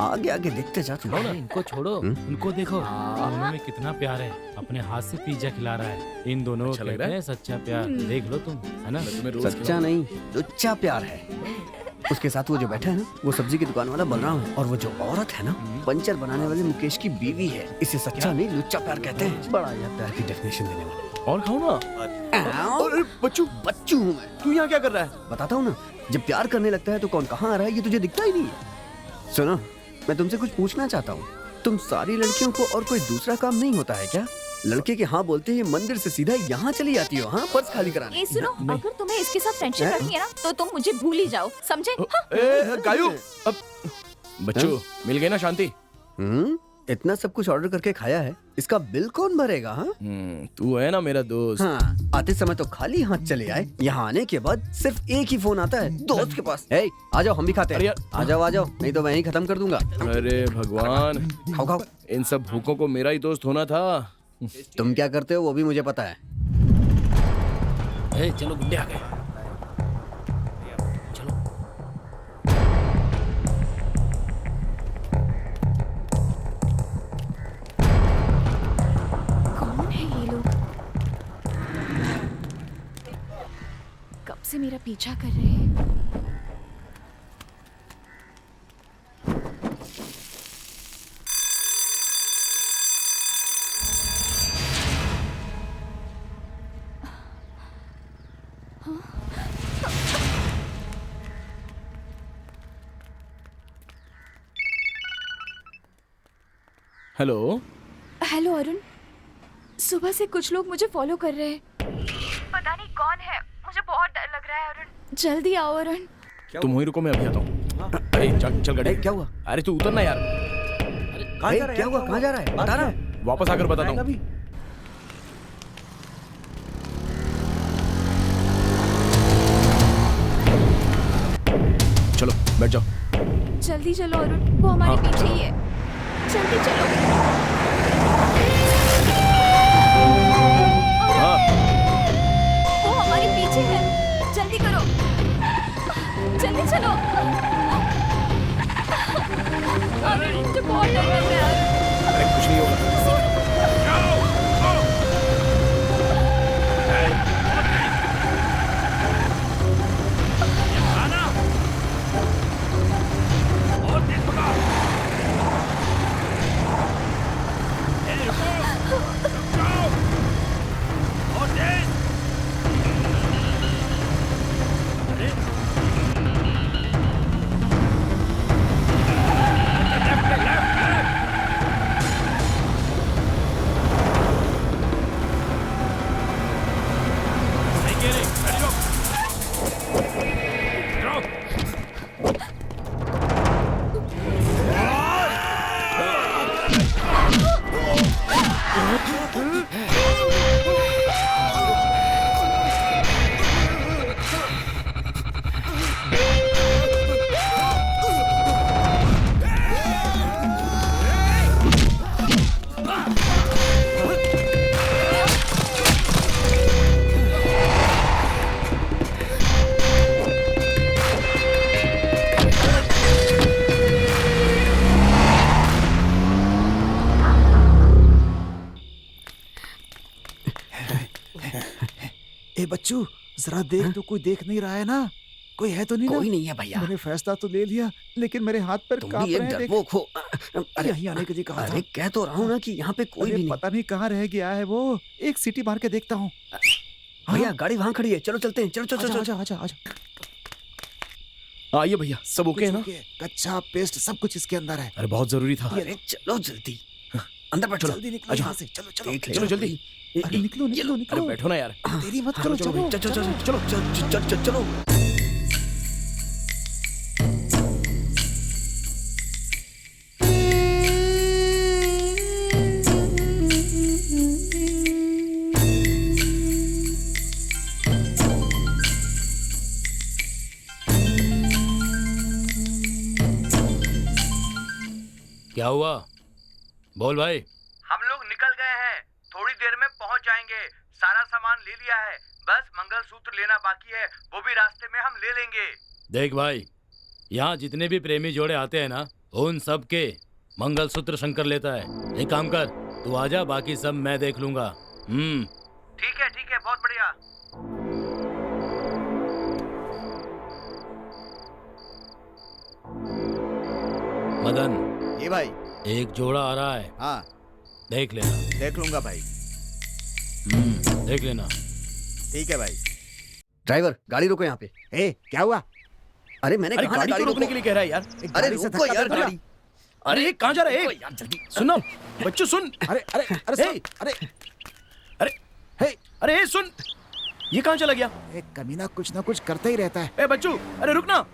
आगे आगे देखते जा तुम। इनको छोड़ो, उनको देखो, दोनों में कितना प्यार है। अपने हाथ से पिज्जा खिला रहा है। इन दोनों अच्छा लग कहते रहा है? हैं सच्चा प्यार। देख लो तुम, है ना? तुम्हें रोज सच्चा नहीं, लुच्चा प्यार है। उसके साथ वो जो बैठा है ना, वो सब्जी की दुकान वाला बलराम है, और वो जो औरत है ना, पंचर बनाने वाले मुकेश की बीवी है। इसे सच्चा नहीं लुच्चा प्यार कहते हैं। बड़ा यह प्यार की डेफिनेशन देने वाला। और खाओ ना। अरे बच्चू, बच्चू हूँ मैं। तू यहाँ क्या कर रहा है? बताता हूँ ना, जब प्यार करने लगता है तो कौन कहाँ आ रहा है ये तुझे दिखता ही नहीं है। सुनो, मैं तुमसे कुछ पूछना चाहता हूँ। तुम सारी लड़कियों को और कोई दूसरा काम नहीं होता है क्या? लड़के के हाँ बोलते ही मंदिर से सीधा यहाँ चली आती हो, हाँ पर्स खाली कराने। ए सुनो, अगर तुम्हें इसके साथ फ्रेंडशिप रखनी है ना, तो तुम मुझे भूल ही जाओ, समझे? गायू, अब बच्चों मिल गई ना शांति? इतना सब कुछ ऑर्डर करके खाया है, इसका बिल कौन भरेगा? हाँ तू है ना मेरा दोस्त। हाँ, आते समय तो खाली हाथ चले आए, यहाँ आने के बाद सिर्फ एक ही फोन आता है दोस्त के पास। ए, आ जाओ हम भी खाते हैं। आ जाओ, नहीं तो मैं ही खत्म कर दूंगा। अरे भगवान, खाओ खाओ। इन सब भूखों को मेरा ही दोस्त होना था। तुम क्या करते हो वो भी मुझे पता है। चलो गुड्डे आ गए। चलो। कौन है ये लोग? कब से मेरा पीछा कर रहे हैं? हेलो। हेलो अरुण, सुबह से कुछ लोग मुझे फॉलो कर रहे हैं। पता नहीं कौन है, मुझे बहुत डर लग रहा है अरुण। जल्दी आओ अरुण। तुम वहीं रुको, मैं अभी आता हूँ। चल गाड़ी। क्या हुआ? अरे तू उतरना यार। क्या हुआ? कहाँ जा रहा है? बता रहा। वापस आकर बताता हूँ। चलो बैठ जाओ। जल्दी चलो अरुण, वो हमारे पीछे ही है। जल्दी चलो। हाँ। वो हमारे पीछे है, जल्दी करो, जल्दी चलो। अरुण मुझे बहुत डर लग रहा है। अरे कुछ नहीं होगा। ए बच्चू जरा देख, तो कोई देख नहीं रहा है ना? कोई है तो नहीं? कोई ना? नहीं है भैया। मैंने फैसला तो ले लिया, लेकिन मेरे हाथ पर तुम कांप भी एक रहे हैं। देख। डरपोक हो। अरे यहीं आने के लिए कहा अरे था। कह तो रहा हूँ ना कि यहाँ पे कोई अरे भी नहीं। पता नहीं कहाँ रह गया है वो। एक सीटी मार के देखता हूँ। भैया गाड़ी वहाँ खड़ी है, चलो चलते हैं। चलो चलो चलो। आजा आजा आजा। आइए भैया, सब ओके है ना? कच्चा पेस्ट सब कुछ इसके अंदर है। अरे बहुत जरूरी था। अरे चलो जल्दी, अंदर बैठो। जल्दी निकलो यहाँ से। चलो चलो चलो जल्दी। अरे निकलो निकलो अरे निकलो। बैठो ना यार। देरी मत करो। चलो चलो चलो चलो चलो चलो चलो। क्या हुआ? बोल भाई। हम लोग निकल गए हैं, थोड़ी देर में पहुंच जाएंगे। सारा सामान ले लिया है, बस मंगलसूत्र लेना बाकी है, वो भी रास्ते में हम ले लेंगे। देख भाई, यहाँ जितने भी प्रेमी जोड़े आते हैं ना, उन सब के मंगलसूत्र शंकर लेता है। एक काम कर, तू आजा, बाकी सब मैं देख लूंगा। ठीक है, बहुत बढ़िया। मदन, ये भाई एक जोड़ा आ रहा है, हाँ देख लेना। देख लूंगा भाई। देख लेना। ठीक है भाई। ड्राइवर गाड़ी रोको यहाँ पे। ए क्या हुआ? अरे मैंने अरे कहा ना गाड़ी गाड़ी को रोकने के रोको। लिए कह रहा है यार। अरे रुको यार गाड़ी। अरे कहाँ जा रहा है? यार जल्दी सुनो बच्चों, सुन। अरे अरे अरे हे! अरे अरे हे! अरे सुन, ये कहाँ चला गया? एक कमीना कुछ ना कुछ करता ही रहता है। ए बच्चू, अरे रुक ना।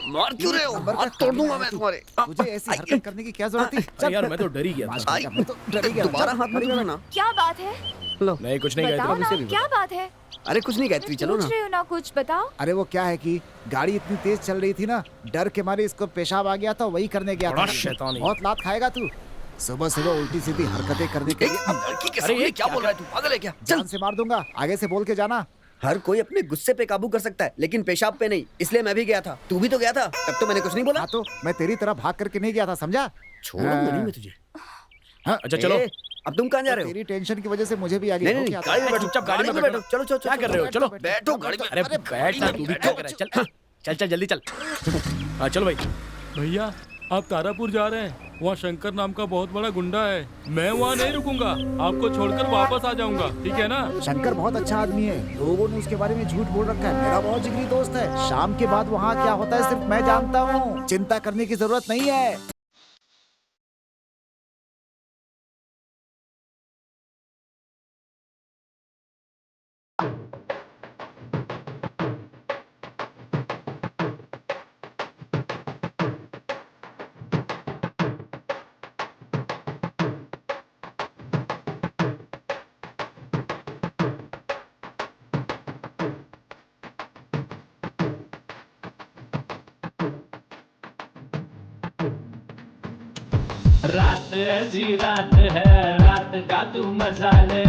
मार क्यों रहे हो? हाथ तोड़ दूंगा मैं तुम्हारे। मुझे ऐसी हरकत करने की क्या जरूरत थी? अरे यार मैं तो डर ही गया था। मैं तो डर ही गया। दोबारा हाथ मत लगाना। क्या बात है? नहीं कुछ नहीं बताओ कहता। ना, क्या बात है? अरे कुछ नहीं गायत्री, चलो ना। पूछ रहे हो ना, कुछ बताओ। अरे वो क्या है कि गाड़ी इतनी तेज चल रही थी ना, डर के मारे इसको पेशाब आ गया था, वही करने गया बड़ा था। शैतान है। बहुत लात खाएगा तू। सुबह सुबह उल्टी सीधी हरकतें करने के लिए लड़की के सामने क्या बोल रहा है तू? पागल है क्या? जान से मार दूंगा। आगे से बोल के जाना। हर कोई अपने गुस्से पे काबू कर सकता है, लेकिन पेशाब पे नहीं। इसलिए मैं भी गया था, तू भी तो गया था, तब तो मैंने कुछ नहीं बोला। हाँ तो मैं तेरी तरह भाग करके नहीं गया था, समझा? छोड़ूंगा नहीं मैं तुझे। अच्छा चलो। अब तुम कहाँ जा रहे हो? तेरी टेंशन की वजह से मुझे भी आगे नहीं नहीं गाड़ी में बैठो, चुपचाप गाड़ी में बैठो। चलो चलो क्या कर रहे हो? चलो बैठो गाड़ी में। अरे बैठ ना, तू भी क्या कर रहा है? चल चल चल जल्दी चल। हाँ चलो भाई। भैया आप तारापुर जा रहे हैं, वहाँ शंकर नाम का बहुत बड़ा गुंडा है। मैं वहाँ नहीं रुकूंगा, आपको छोड़कर वापस आ जाऊंगा, ठीक है ना? शंकर बहुत अच्छा आदमी है, लोगों ने उसके बारे में झूठ बोल रखा है। मेरा बहुत जिगरी दोस्त है। शाम के बाद वहाँ क्या होता है सिर्फ मैं जानता हूँ। चिंता करने की जरूरत नहीं है। रात ऐसी रात है, रात का तू मजा ले।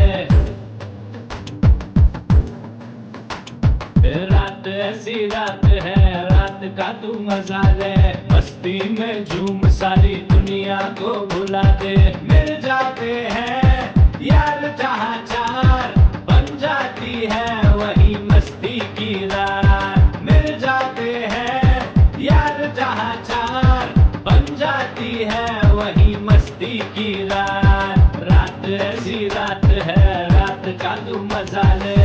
रात ऐसी रात है, रात का तू मजा ले। मस्ती में झूम सारी दुनिया को भुला दे। मिल जाते हैं यार जहाँ चार, बन जाती है वही मस्ती की रात। मिल जाते हैं यार जहाँ चार, बन जाती है वही मस्ती की रात। रात ऐसी रात है, रात का तू मजा ले।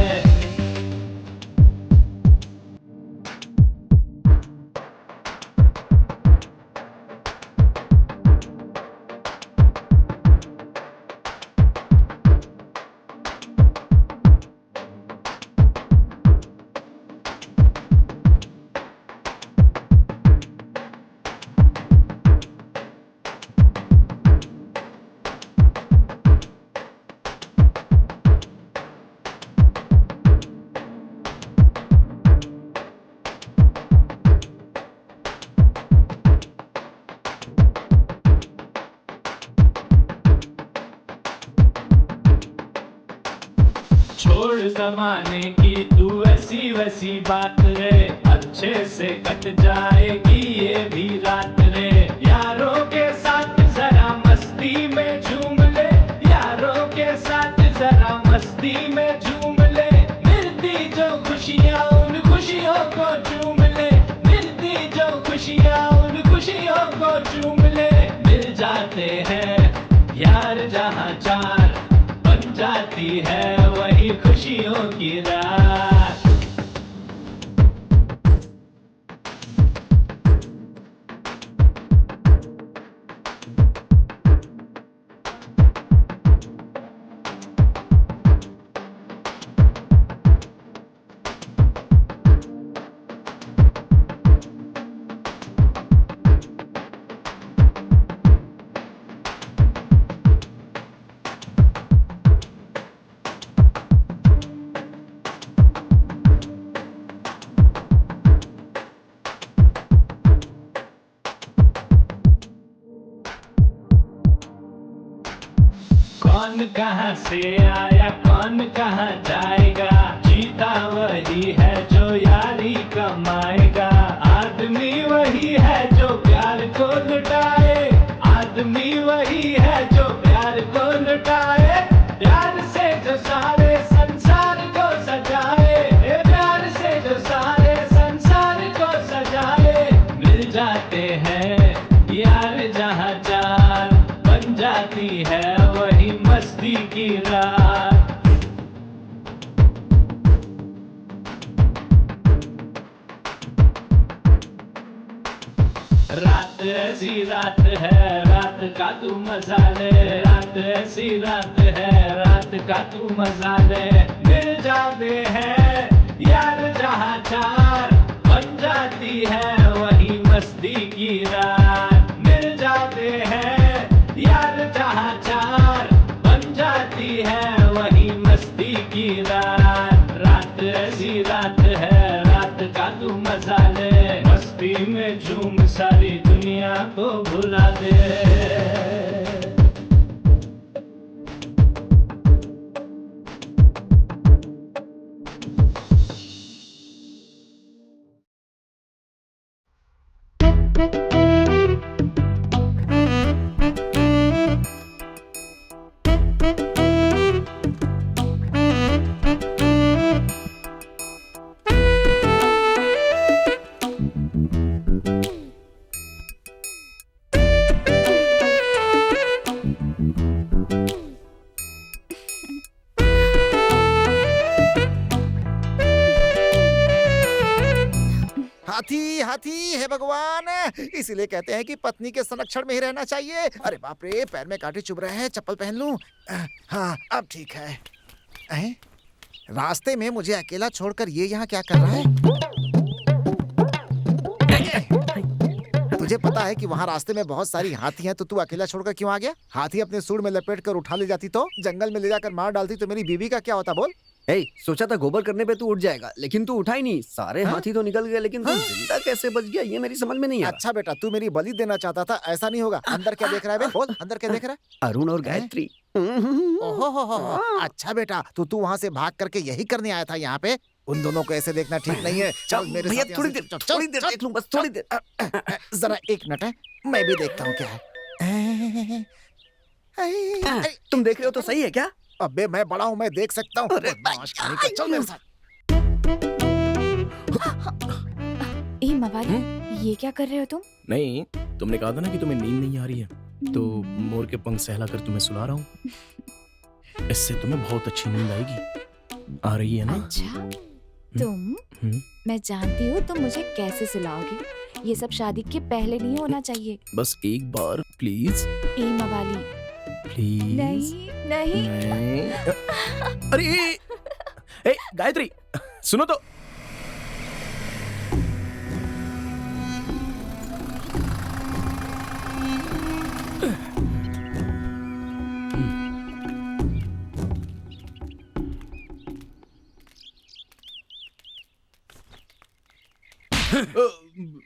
छोड़ जमाने की तू ऐसी वैसी बात रे, अच्छे से कट जाएगी ये भी रात रे। यारों के साथ जाते हैं यार जहाँ चार बन जाती है वही खुशियों की रात। कौन कहाँ से आया कौन कहाँ जाएगा, जीता वही है जो यारी कमाएगा। आदमी वही है जो प्यार को लुटाए, आदमी वही है जो प्यार को लुटाए। प्यार से जो सारे संसार को सजाए, प्यार से जो सारे संसार को सजाए। मिल जाते हैं यार जहाँ चार बन जाती है वही मस्ती की रात। रात ऐसी रात है रात का तू मजा ले, रात ऐसी रात है रात का तू मजा ले। मिल जाते हैं यार जहाँ चार बन जाती है वही मस्ती की रात। मिल जाते हैं यार जहाँ चार बन जाती है वही मस्ती की रात। रात ऐसी रात है रात का तू मजा ले, मस्ती में झूम सारी दुनिया को भुला दे। हाथी हाथी है भगवान, इसीलिए कहते हैं कि पत्नी के संरक्षण में ही रहना चाहिए। अरे बाप रे, पैर में कांटे चुभ रहे हैं, चप्पल पहन लूं? हाँ अब ठीक है। रास्ते में मुझे अकेला छोड़कर ये यहाँ क्या कर रहा है? तुझे पता है कि वहाँ रास्ते में बहुत सारी हाथी हैं, तो तू अकेला छोड़कर क्यों आ गया? हाथी अपने सूंड में लपेट कर उठा ले जाती तो, जंगल में ले जाकर मार डालती तो मेरी बीवी का क्या होता बोल? सोचा था गोबर करने पे तू उठ जाएगा, लेकिन तू उठा ही नहीं। सारे हाथी तो निकल गए, लेकिन तू जिंदा कैसे बच गया ये मेरी समझ में नहीं आ रहा। अच्छा बेटा, तू मेरी बलि देना चाहता था, ऐसा नहीं होगा। अंदर क्या देख रहा है बे? बोल, अंदर क्या देख रहा है? अरुण और गायत्री। ओहो, अच्छा बेटा, तू वहाँ से भाग करके यही करने आया था यहाँ पे? उन दोनों को ऐसे देखना ठीक नहीं है। चल मेरे साथ, थोड़ी देर देख लूं, बस थोड़ी देर। जरा एक मिनट है, मैं भी देखता हूँ क्या है। तुम देख रहे हो तो सही है क्या? अबे मैं बड़ा हूँ, मैं देख सकता हूँ। चल मेरे साथ। ए मवाली, ये क्या कर रहे हो तुम? नहीं, तुमने कहा था ना कि तुम्हें नींद नहीं आ रही है, तो मोर के पंख सहलाकर तुम्हें सुला रहा हूँ। इससे तुम्हें बहुत अच्छी नींद आएगी। आ रही है ना? अच्छा, तुम मैं जानती हूँ तुम मुझे कैसे सुलाओगे। ये सब शादी के पहले नहीं होना चाहिए। बस एक बार प्लीज। ए मवाली, प्लीज। नहीं। अरे ए गायत्री, सुनो तो।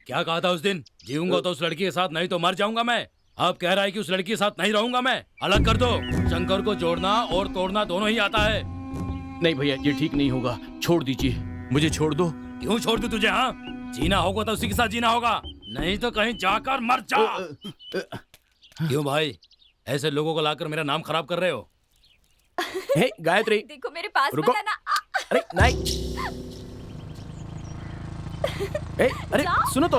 क्या कहा था उस दिन? जीऊंगा तो उस लड़की के साथ, नहीं तो मर जाऊंगा मैं। अब कह रहा है कि उस लड़की के साथ नहीं रहूंगा मैं। अलग कर दो। शंकर को जोड़ना और तोड़ना दोनों ही आता है। नहीं भैया, ये ठीक नहीं होगा, छोड़ दीजिए, मुझे छोड़ दो। क्यों छोड़ दूं तुझे? हाँ, जीना होगा तो उसी के साथ जीना होगा, नहीं तो कहीं जाकर मर जा। क्यों भाई, ऐसे लोगों को लाकर मेरा नाम खराब कर रहे हो? हे गायत्री, देखो मेरे पास रुको। मत आना। अरे नहीं। अरे सुनो तो।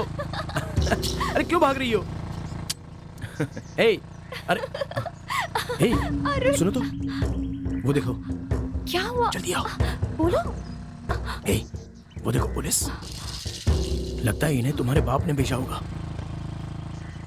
अरे क्यों भाग रही हो? अरे हे, सुनो तो, वो देखो, क्या हुआ? जल्दी आओ। बोलो। हे, वो देखो पुलिस। लगता है इन्हें तुम्हारे बाप ने भेजा होगा।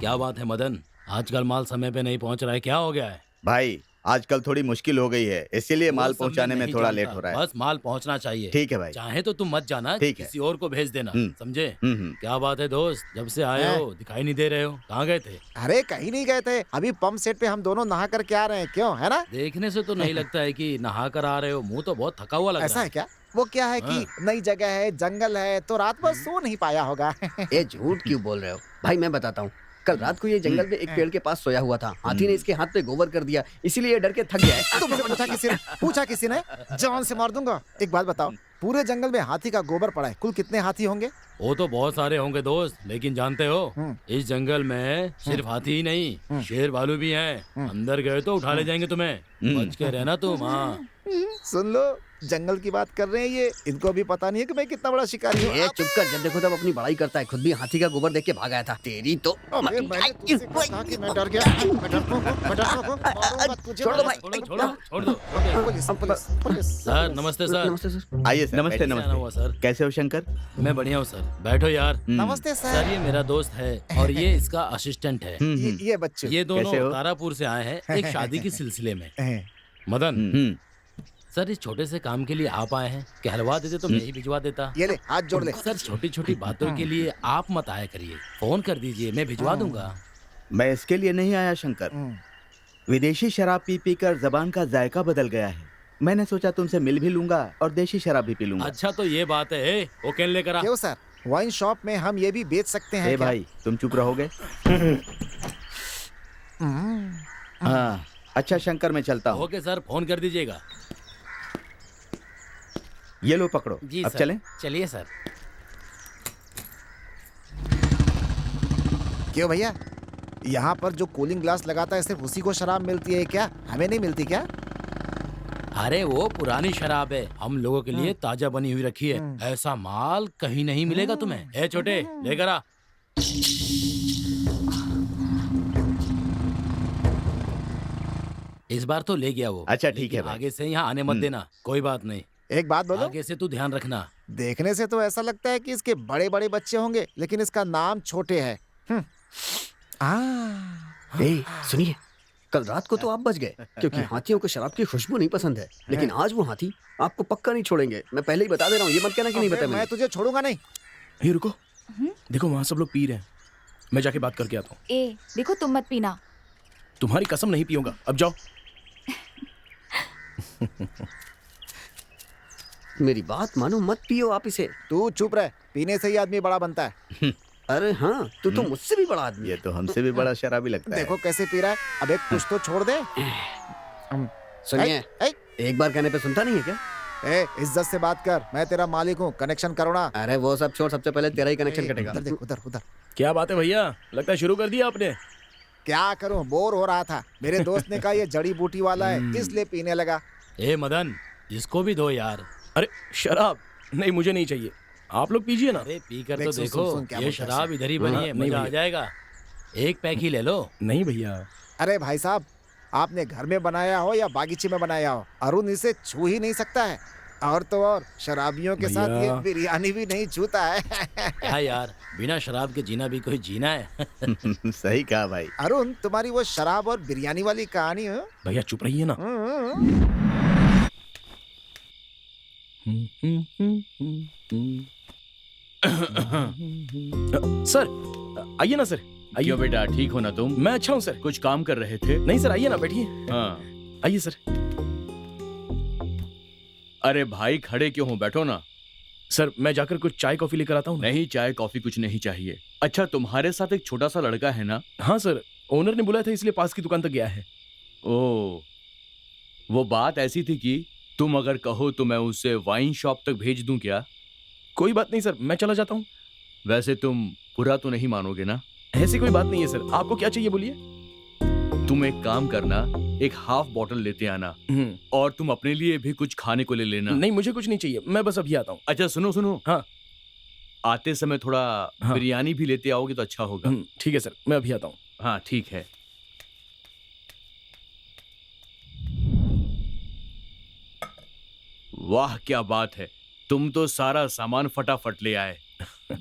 क्या बात है मदन, आजकल माल समय पे नहीं पहुंच रहा है, क्या हो गया है? भाई आजकल थोड़ी मुश्किल हो गई है, इसीलिए वो माल सब पहुंचाने मैं में नहीं थोड़ा जानता, लेट हो रहा है। बस माल पहुंचना चाहिए। ठीक है भाई। चाहे तो तुम मत जाना, ठीक है। किसी और को भेज देना, समझे? हम्म। क्या बात है दोस्त, जब से आए हो दिखाई नहीं दे रहे हो, कहाँ गए थे? अरे कहीं नहीं गए थे, अभी पंप सेट पे हम दोनों नहा करके आ रहे हैं, क्यों, है ना? देखने से तो नहीं लगता है कि नहा कर आ रहे हो, मुंह तो बहुत थका हुआ लग ऐसा रहा है क्या? वो क्या है कि नई जगह है, जंगल है, तो रात भर सो नहीं पाया होगा। ये झूठ क्यों बोल रहे हो भाई? मैं बताता हूँ, कल रात को ये जंगल में एक पेड़ के पास सोया हुआ था। हाथी ने इसके हाथ पे गोबर कर दिया, इसीलिए ये डर के थक गया है। तुमसे पूछा किसी ने? जान से मार दूंगा। एक बात बताओ, पूरे जंगल में हाथी का गोबर पड़ा है, कुल कितने हाथी होंगे? वो तो बहुत सारे होंगे दोस्त, लेकिन जानते हो इस जंगल में सिर्फ हाथी ही नहीं, शेर भालू भी हैं। अंदर गए तो उठा ले जाएंगे तुम्हें, बच के रहना तुम। हाँ सुन लो, जंगल की बात कर रहे हैं ये, इनको भी पता नहीं है कि मैं कितना बड़ा शिकारी हूँ। ये चुप कर, जब देखो तब अपनी बड़ाई करता है। खुद भी हाथी का गोबर देख के भाग आया था। तेरी तो अबे, मैंने तुझसे कहा कि मैं डर गया। मैं डरता हूँ, मारूंगा तुझे। छोड़ दो भाई। छोड़ दो। पुलिस। सर नमस्ते सर। नमस्ते सर। आइए सर। नमस्ते हुआ सर। कैसे हो शंकर? मैं बढ़िया हूँ सर, बैठो यार। नमस्ते सर सर। ये मेरा दोस्त है और ये इसका असिस्टेंट है। ये बच्चे ये दोनों कैसे हो? तारापुर से आए हैं एक शादी के सिलसिले में। मदन सर, इस छोटे से काम के लिए आप आए हैं, कहलवा देते तो मैं ही भिजवा देता। ये ले, हाथ जोड़ ले। सर छोटी छोटी बातों के लिए आप मत आया करिए, फोन कर दीजिए, मैं भिजवा दूंगा। मैं इसके लिए नहीं आया शंकर। विदेशी शराब पी पी कर जबान का जायका बदल गया है। मैंने सोचा तुमसे मिल भी लूंगा और देशी शराब भी पी लूंगा। अच्छा तो ये बात है, वो कैन लेकर आ। क्यों सर, वाइन शॉप में हम ये भी बेच सकते हैं ए क्या? भाई तुम चुप रहोगे? हाँ अच्छा शंकर, मैं चलता हूँ। ओके सर, फोन कर दीजिएगा। ये लो पकड़ो। जी अब सर। चलें? चलिए सर। क्यों भैया, यहाँ पर जो कूलिंग ग्लास लगाता है सिर्फ उसी को शराब मिलती है क्या? हमें नहीं मिलती क्या? अरे वो पुरानी शराब है, हम लोगों के लिए ताजा बनी हुई रखी है। ऐसा माल कहीं नहीं मिलेगा तुम्हें। ए छोटे, लेकर आ। इस बार तो ले गया वो। अच्छा ठीक है लेकिन भाई। आगे से यहाँ आने मत देना। कोई बात नहीं, एक बात बोलो, आगे से तू ध्यान रखना। देखने से तो ऐसा लगता है कि इसके बड़े बड़े बच्चे होंगे, लेकिन इसका नाम छोटे है। ए, सुनिए, कल रात को तो आप बच गए क्योंकि हाथियों को शराब की खुशबू नहीं पसंद है, लेकिन आज वो हाथी आपको पक्का नहीं छोड़ेंगे। मैं पहले ही बता दे रहा हूँ, ये मत कहना कि नहीं बताया मैं मैंने। तुझे छोड़ूंगा नहीं। ये रुको, देखो वहाँ सब लोग पी रहे हैं, मैं जाके बात करके आता हूँ। ए देखो, तुम मत पीना। तुम्हारी कसम नहीं पीऊंगा, अब जाओ। मेरी बात मानो, मत पियो आप इसे। तू चुप रह, पीने से ही आदमी बड़ा बनता है। अरे हाँ, तू तो मुझसे भी बड़ा आदमी। ये तो हमसे भी बड़ा शराबी लगता है। देखो कैसे पी रहा है। अब एक कुछ तो छोड़ दे। सुनिए, ए, एक बार कहने पे सुनता नहीं है क्या? ए, इज्जत से बात कर, मैं तेरा मालिक हूँ, कनेक्शन करो ना। अरे वो सब छोड़, सबसे पहले तेरा ही कनेक्शन कटेगा। उधर देख, उधर उधर। क्या बात है भैया, लगता है शुरू कर दिया आपने। क्या करूँ, बोर हो रहा था। मेरे दोस्त ने कहा ये जड़ी बूटी वाला है, इसलिए पीने लगा। ए मदन, इसको भी दो यार। अरे शराब नहीं, मुझे नहीं चाहिए, आप लोग पीजिए ना। अरे पी कर देख, तो सुन, देखो, सुन, क्या ये बोलता है शराब इधर ही बनी है, नहीं मजा आ भैया। जाएगा। एक पैक ही ले लो। नहीं भैया। अरे भाई साहब, आपने घर में बनाया हो या बागीचे में बनाया हो, अरुण इसे छू ही नहीं सकता है। और तो और शराबियों के साथ ये भैया। बिरयानी भी नहीं छूता है। क्या यार, बिना शराब के जीना भी कोई जीना है। सही कहा भाई। अरुण, तुम्हारी वो शराब और बिरयानी वाली कहानी है? भैया चुप रहिए ना। सर आइए ना सर, आइए। क्यों बेटा, ठीक हो ना तुम? मैं अच्छा हूँ सर। कुछ काम कर रहे थे? नहीं सर, आइए ना, बैठिए। हाँ। आइए सर। अरे भाई खड़े क्यों हो, बैठो ना। सर मैं जाकर कुछ चाय कॉफी लेकर आता हूँ। नहीं, चाय कॉफी कुछ नहीं चाहिए। अच्छा, तुम्हारे साथ एक छोटा सा लड़का है ना? हाँ सर, ओनर ने बुलाया था इसलिए पास की दुकान तक गया है। ओ, वो बात ऐसी थी कि तुम अगर कहो तो मैं उसे वाइन शॉप तक भेज दूं क्या? कोई बात नहीं सर, मैं चला जाता हूँ। वैसे तुम बुरा तो नहीं मानोगे ना? ऐसी कोई बात नहीं है सर, आपको क्या चाहिए बोलिए। तुम एक काम करना, एक हाफ बॉटल लेते आना और तुम अपने लिए भी कुछ खाने को ले लेना। नहीं, मुझे कुछ नहीं चाहिए, मैं बस अभी आता हूँ। अच्छा सुनो सुनो, हाँ, आते समय थोड़ा बिरयानी भी लेते आओगे तो अच्छा होगा। ठीक है सर, मैं अभी आता हूँ। हाँ ठीक है। वाह क्या बात है, तुम तो सारा सामान फटाफट ले आए।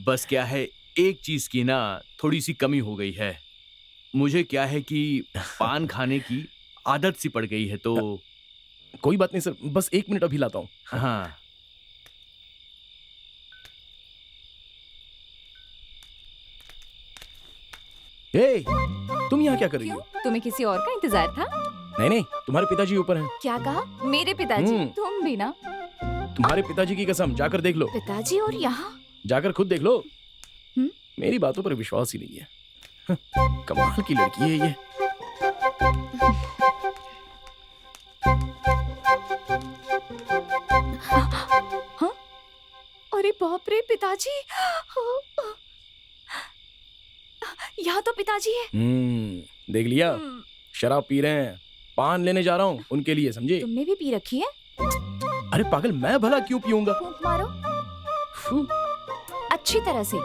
बस क्या है, एक चीज की ना थोड़ी सी कमी हो गई है। मुझे क्या है कि पान खाने की आदत सी पड़ गई है, तो कोई बात नहीं सर, बस 1 मिनट अभी लाता हूँ। हाँ। ए, तुम यहाँ क्या कर रही हो? तुम्हें किसी और का इंतजार था? नहीं, तुम्हारे पिताजी ऊपर हैं। क्या कहा? मेरे पिताजी? तुम भी ना? तुम्हारे पिताजी की कसम, जाकर देख लो। पिताजी और यहाँ? जाकर खुद देख लो। मेरी बातों पर विश्वास ही नहीं है। कमाल की लड़की है ये। हाँ? अरे बाप रे, पिताजी! यहाँ तो पिताजी है। देख लिया, शराब पी रहे हैं, पान लेने जा रहा हूँ उनके लिए, समझे? तुमने भी पी रखी है? अरे पागल, मैं भला क्यों पीऊंगा? फूंक मारो अच्छी तरह से।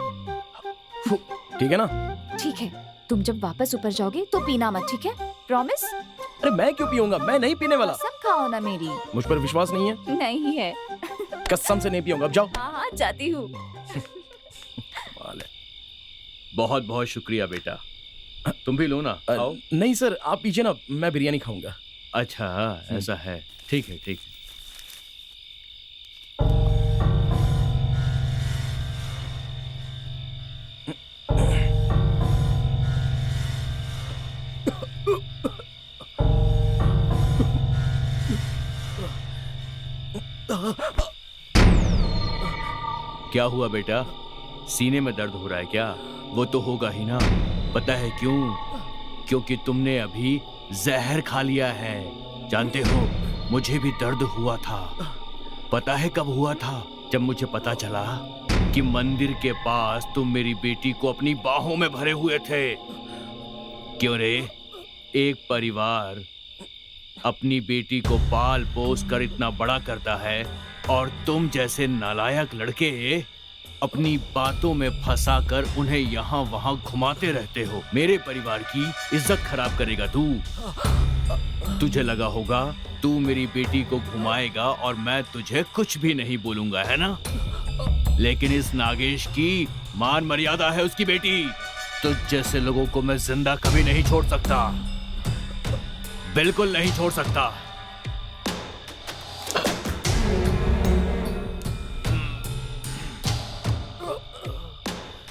ठीक है ना? ठीक है, तुम जब वापस ऊपर जाओगे तो पीना मत, ठीक है? प्रॉमिस? अरे मैं क्यों पीऊंगा, मैं नहीं पीने वाला। कसम खाओ ना मेरी। मुझ पर विश्वास नहीं है? नहीं है। कसम से नहीं पीऊंगा, अब जाओ। हाँ जाती हूँ। बहुत बहुत शुक्रिया बेटा, तुम भी लो ना। आओ। नहीं सर, आप पीछे ना, मैं बिरयानी खाऊंगा। अच्छा ऐसा है, ठीक है ठीक है। क्या हुआ बेटा, सीने में दर्द हो रहा है क्या? वो तो होगा ही ना। पता है क्यों? क्योंकि तुमने अभी जहर खा लिया है। जानते हो, मुझे भी दर्द हुआ था। पता है कब हुआ था? जब मुझे पता चला कि मंदिर के पास तुम मेरी बेटी को अपनी बाहों में भरे हुए थे। क्यों रे, एक परिवार अपनी बेटी को पाल पोस कर इतना बड़ा करता है और तुम जैसे नालायक लड़के अपनी बातों में फंसाकर उन्हें यहाँ वहाँ घुमाते रहते हो। मेरे परिवार की इज्जत खराब करेगा तू। तुझे लगा होगा तू मेरी बेटी को घुमाएगा और मैं तुझे कुछ भी नहीं बोलूंगा, है ना? लेकिन इस नागेश की मान मर्यादा है उसकी बेटी। तुझ जैसे लोगों को मैं जिंदा कभी नहीं छोड़ सकता, बिल्कुल नहीं छोड़ सकता।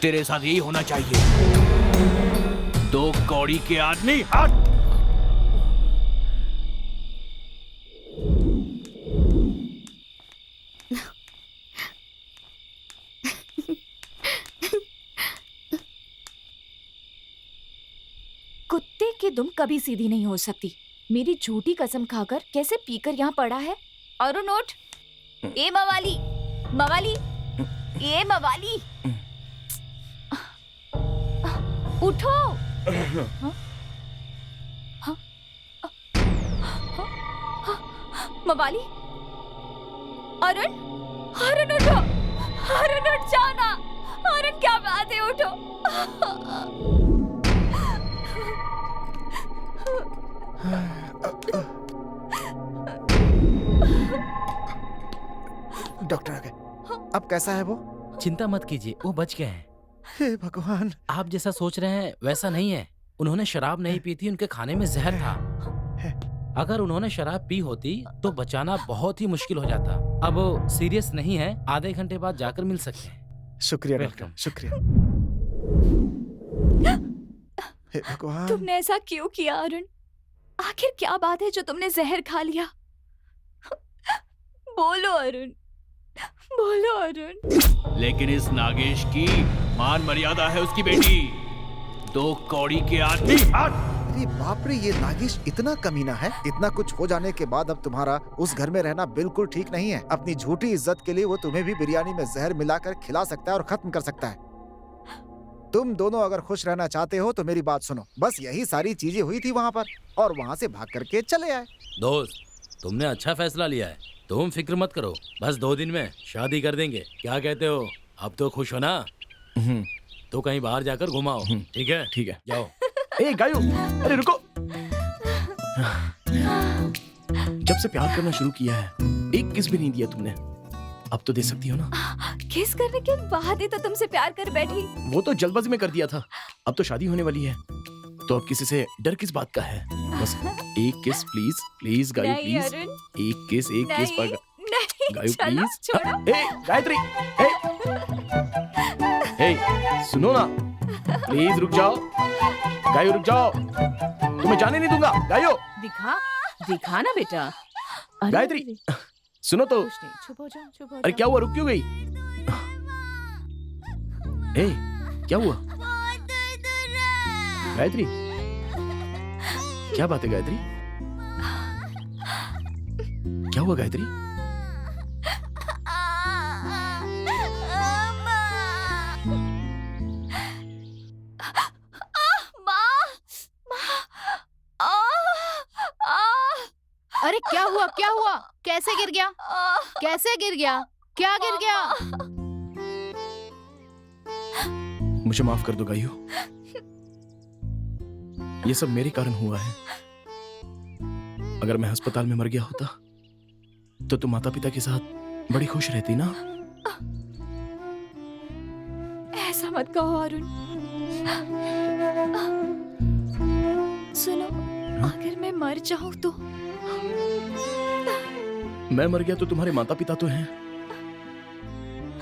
तेरे साथ यही होना चाहिए। 2 कौड़ी के आदमी, हट! कुत्ते की दुम कभी सीधी नहीं हो सकती। मेरी झूठी कसम खाकर कैसे पीकर यहाँ पड़ा है। अरुण उठ। ए मवाली, मवाली, ए मवाली, उठो। मवाली, अरुण, अरुण उठो, अरुण उठ जाओ ना। अरुण क्या बात है, उठो। डॉक्टर आ गए। अब कैसा है वो? चिंता मत कीजिए, वो बच गए हैं। हे भगवान। आप जैसा सोच रहे हैं वैसा नहीं है। उन्होंने शराब नहीं पी थी, उनके खाने में जहर था। अगर उन्होंने शराब पी होती तो बचाना बहुत ही मुश्किल हो जाता। अब वो सीरियस नहीं है, आधे घंटे बाद जाकर मिल सकते हैं। शुक्रिया डॉक्टर, शुक्रिया। हे भगवान। तुमने ऐसा क्यों किया अरुण? आखिर क्या बात है जो तुमने जहर खा लिया? बोलो अरुण, बोलो अरुण। लेकिन इस नागेश की मान मर्यादा है उसकी बेटी। 2 कौड़ी के आदमी, हट! अरे बाप रे, ये नागेश इतना कमीना है। इतना कुछ हो जाने के बाद अब तुम्हारा उस घर में रहना बिल्कुल ठीक नहीं है। अपनी झूठी इज्जत के लिए वो तुम्हें भी बिरयानी में जहर मिलाकर खिला सकता है और खत्म कर सकता है। तुम दोनों अगर खुश रहना चाहते हो तो मेरी बात सुनो। बस यही सारी चीजें हुई थी वहाँ पर और वहाँ से भाग करके चले आए। दोस्त, तुमने अच्छा फैसला लिया है। तुम फिक्र मत करो, बस 2 दिन में शादी कर देंगे। क्या कहते हो? अब तो खुश हो ना? तो कहीं बाहर जाकर घुमाओ, ठीक है? ठीक है, जाओ। ए गायू, अरे रुको। जब से प्यार करना शुरू किया है एक किस भी नहीं दिया तुमने। अब तो दे सकती हो ना। किस करने के बाद ही तो तुमसे प्यार कर बैठी। वो तो जल्दबाजी में कर दिया था। अब तो शादी होने वाली है, तो अब किसी से डर किस बात का है। बस एक किस प्लीज, प्लीज गायू नहीं प्लीज। अरुण, एक किस पर नहीं, गायू चलो, प्लीज। छोड़ो। ए गायत्री, ए सुनो ना, प्लीज रुक जाओ। गायू रुक जाओ, तुम्हें जाने नहीं दूंगा। गायू दिखा दिखा ना बेटा। अरे, गायत्री सुनो तो। कुछ नहीं, चुप हो जाओ, चुप हो अरे जाओ। क्या हुआ, रुक क्यों गई? ए क्या हुआ गायत्री? क्या बात है गायत्री? क्या हुआ गायत्री? अरे क्या हुआ, क्या हुआ? कैसे गिर गया? कैसे गिर गया? क्या गिर गया? मुझे माफ कर दो गायू, ये सब मेरे कारण हुआ है। अगर मैं अस्पताल में मर गया होता तो तुम माता पिता के साथ बड़ी खुश रहती ना। ऐसा मत कहो अरुण। सुनो, अगर मैं मर जाऊं तो मैं मर गया तो तुम्हारे माता पिता तो हैं,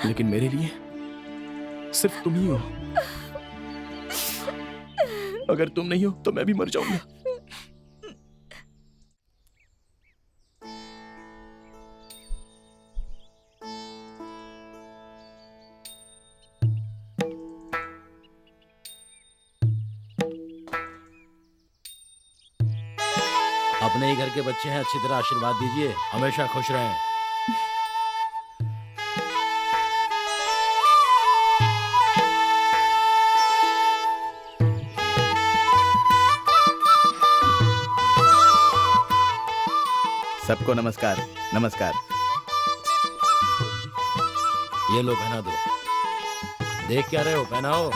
लेकिन मेरे लिए सिर्फ तुम ही हो। अगर तुम नहीं हो तो मैं भी मर जाऊंगा। अपने ही घर के बच्चे हैं, अच्छी तरह आशीर्वाद दीजिए, हमेशा खुश रहें। सबको नमस्कार। नमस्कार। ये लो पहना दो। देख क्या रहे हो, पहनाओ।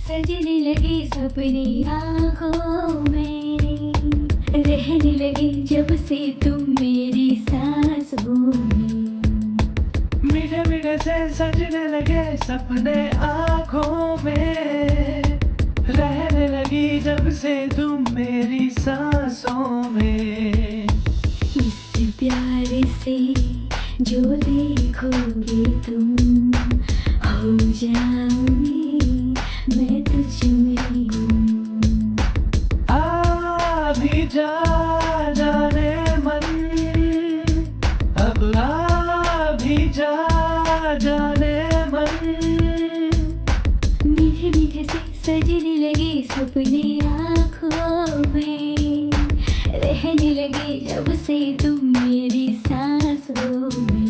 सजने लगे सपने आँखों में, रहने लगे जब से तुम मेरी सांसों में। मीठे मीठे से सजने लगे सपने आँखों में, रहने लगी जब से तुम मेरी सांसों में। इस प्यार से जो देखोगे तुम, हो जाऊंगी मैं तुझ में गुम। आ भी जा जाने मन, अब आ भी जा जाने मन। मीठे मीठे से सजने लगे सपने आँखों में, रहने लगे जब से तुम मेरी सांसों में।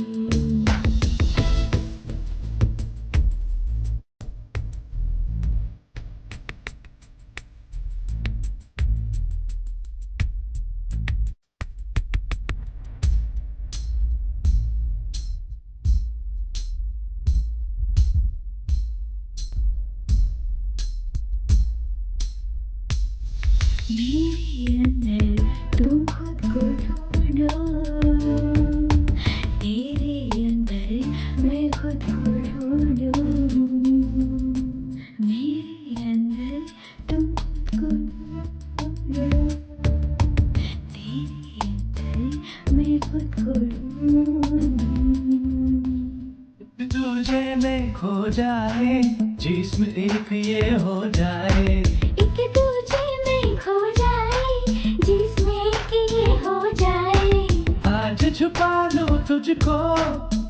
मेरे अंदर तुम खुद को ढूंढो, तेरे अंदर मैं खुद को ढूंढूं। मेरे अंदर तुम खुद को ढूंढो, तेरे अंदर मैं खुद को ढूंढूं। तुझे में खो जाए, जिस्म एक ये हो जाए। एक तुझे में खो जाए, जिसमें कि ये हो जाए। आज छुपा लूं तुझको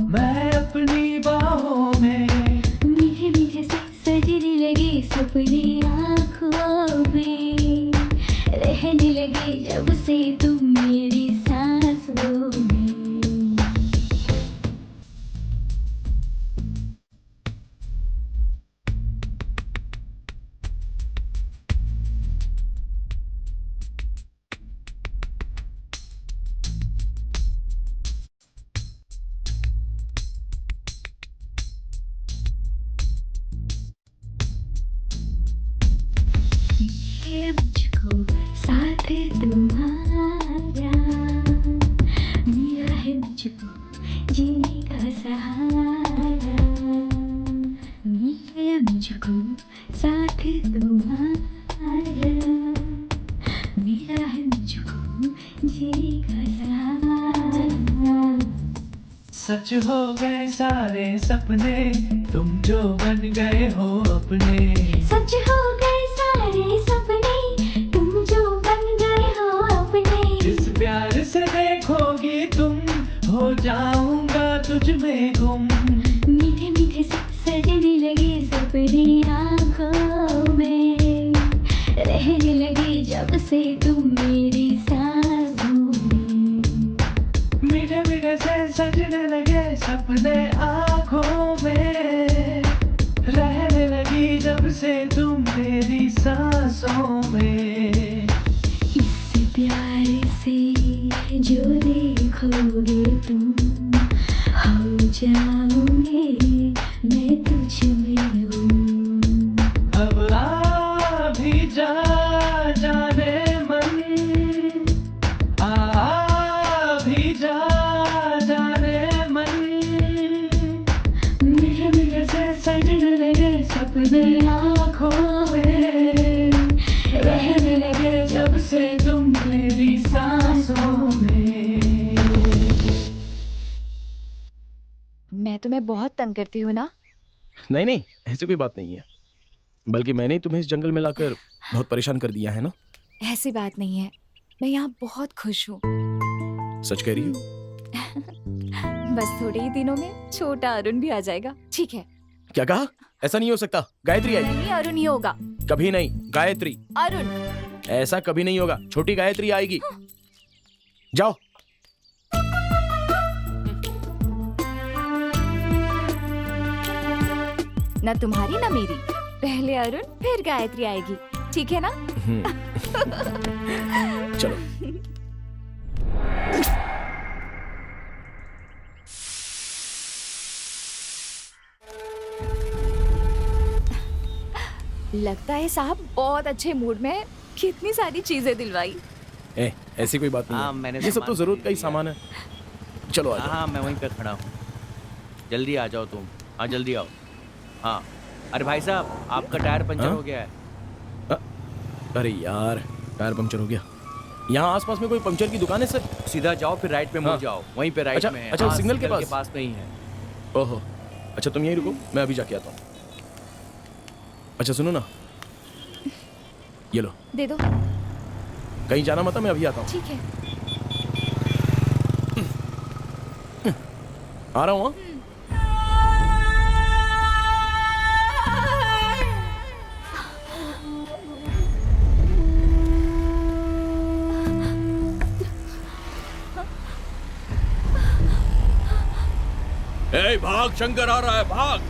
मैं अपनी बाहों में। मीठे मीठे से सजने लगे सपने आँखों तुम मेरी सांसों में। ये मुझको साथ तुम्हारा मेरा है मुझको जीने का सहारा। ये मुझको साथ तुम्हारा मेरा है मुझको जीने का सहारा। सच हो गए सारे सपने तुम जो बन गए हो अपने। सच हो गए सारे सपने तुम जो बन गए हो अपने। जिस प्यार से देखोगी तुम हो जाऊंगा तुझ में गुम। मीठे मीठे से सजने लगे सपने आँखों में। रहने लगे जब से तुम मेरी सांसों में। मीठे मीठे से सजने लगे सपने आँखों में। रहने लगी जब से तुम मेरी सांसों में। इस प्यार से जो देखोगे तुम हो जाओगे मैं तुझ में हूँ। अब आ भी जा जाने मन। आ भी जा जाने मन। मीठे मीठे से सजने लगे सपने आँखों में। रहने लगे जब से तुम मेरी सांसों में। मैं तुम्हें बहुत तंग करती हूँ ना? नहीं नहीं, ऐसी कोई बात नहीं है, बल्कि मैंने ही तुम्हें इस जंगल में लाकर बहुत परेशान कर दिया है ना। ऐसी बात नहीं है, मैं यहाँ बहुत खुश हूँ। सच कह रही हो? बस थोड़े ही दिनों में छोटा अरुण भी आ जाएगा। ठीक है? क्या कहा? ऐसा नहीं हो सकता, गायत्री आएगी। नहीं, अरुण ही होगा। कभी नहीं, गायत्री। अरुण। ऐसा कभी नहीं होगा, छोटी गायत्री आएगी। जाओ। न तुम्हारी न मेरी, पहले अरुण फिर गायत्री आएगी, ठीक है ना? चलो। लगता है साहब बहुत अच्छे मूड में, कितनी सारी चीजें दिलवाई। ऐसी कोई बात नहीं है। मैंने ये सब तो जरूरत का ही सामान है। चलो आ जाओ। हाँ, मैं वहीं पे खड़ा हूँ, जल्दी आ जाओ तुम। हाँ जल्दी आओ। हाँ, अरे भाई साहब आपका टायर पंचर हो गया है। अरे यार, टायर पंचर हो गया। यहाँ आसपास में कोई पंचर की दुकान है सर? सीधा जाओ, फिर राइट पे मुड़ जाओ, वहीं पे राइट में है। अच्छा, हाँ, सिग्नल के पास में ही है। ओहो, अच्छा तुम यहीं रुको, मैं अभी जाके आता हूँ। अच्छा सुनो ना, ये लो। दे दो। कहीं जाना मत, मैं अभी आता हूँ। ठीक है। आ रहा हूँ। भाग, शंकर आ रहा है, भाग।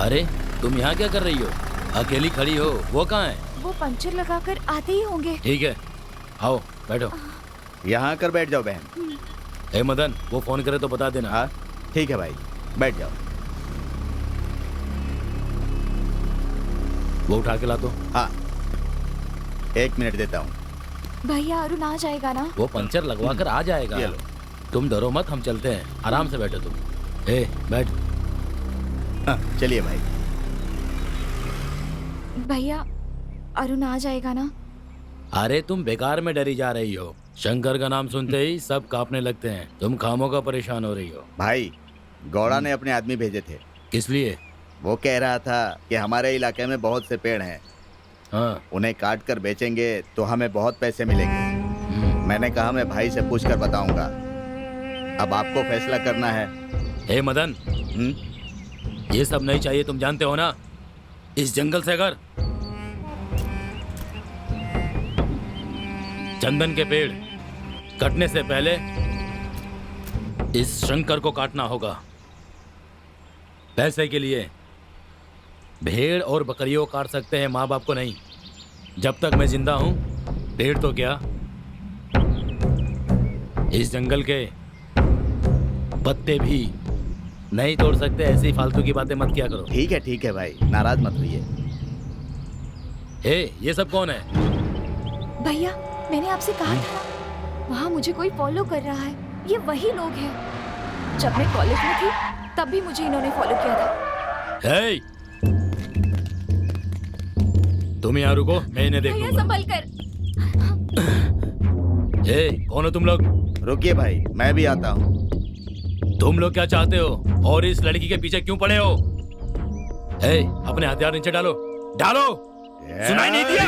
अरे तुम यहाँ क्या कर रही हो? अकेली खड़ी हो, वो कहाँ है? वो पंचर लगाकर आते ही होंगे। ठीक है, आओ बैठो। यहाँ आकर बैठ जाओ बहन। हे मदन, वो फोन करे तो बता देना। हाँ ठीक है भाई, बैठ जाओ। वो उठा के ला दो। हाँ 1 मिनट देता हूँ। भैया अरुण आ जाएगा ना? वो पंचर लगवा कर आ जाएगा। ये लो। तुम डरो मत, हम चलते हैं। आराम से बैठो तुम। बैठ। चलिए भाई। भैया अरुण आ जाएगा ना? अरे तुम बेकार में डरी जा रही हो। शंकर का नाम सुनते ही सब कांपने लगते हैं। तुम खामों का परेशान हो रही हो। भाई गौड़ा ने अपने आदमी भेजे थे। किस लिए? वो कह रहा था कि हमारे इलाके में बहुत से पेड़ हैं। हाँ। उन्हें काट कर बेचेंगे तो हमें बहुत पैसे मिलेंगे। मैंने कहा मैं भाई से पूछकर बताऊंगा। अब आपको फैसला करना है। हे मदन, ये सब नहीं चाहिए, तुम जानते हो ना। इस जंगल से अगर चंदन के पेड़ कटने से पहले इस शंकर को काटना होगा। पैसे के लिए भेड़ और बकरियों को काट सकते हैं, माँ बाप को नहीं। जब तक मैं जिंदा हूं, पेड़ तो क्या, इस जंगल के पत्ते भी नहीं तोड़ सकते। ऐसी फालतू की बातें मत किया करो। ठीक है भाई, नाराज मत होइए। ये सब कौन है? भैया, मैंने आपसे कहा था, वहाँ मुझे कोई फॉलो कर रहा है। ये वही लोग हैं। जब मैं कॉलेज में थी तब भी मुझे इन्होंने फॉलो किया था। तुम यहाँ रुको, मैं इन्हें देख भैया लूंगा। संभल कर। कौन हो तुम लोग? रुकिए भाई, मैं भी आता हूँ। तुम लोग क्या चाहते हो और इस लड़की के पीछे क्यों पड़े हो? अपने हथियार नीचे डालो, डालो। सुनाई नहीं दिया?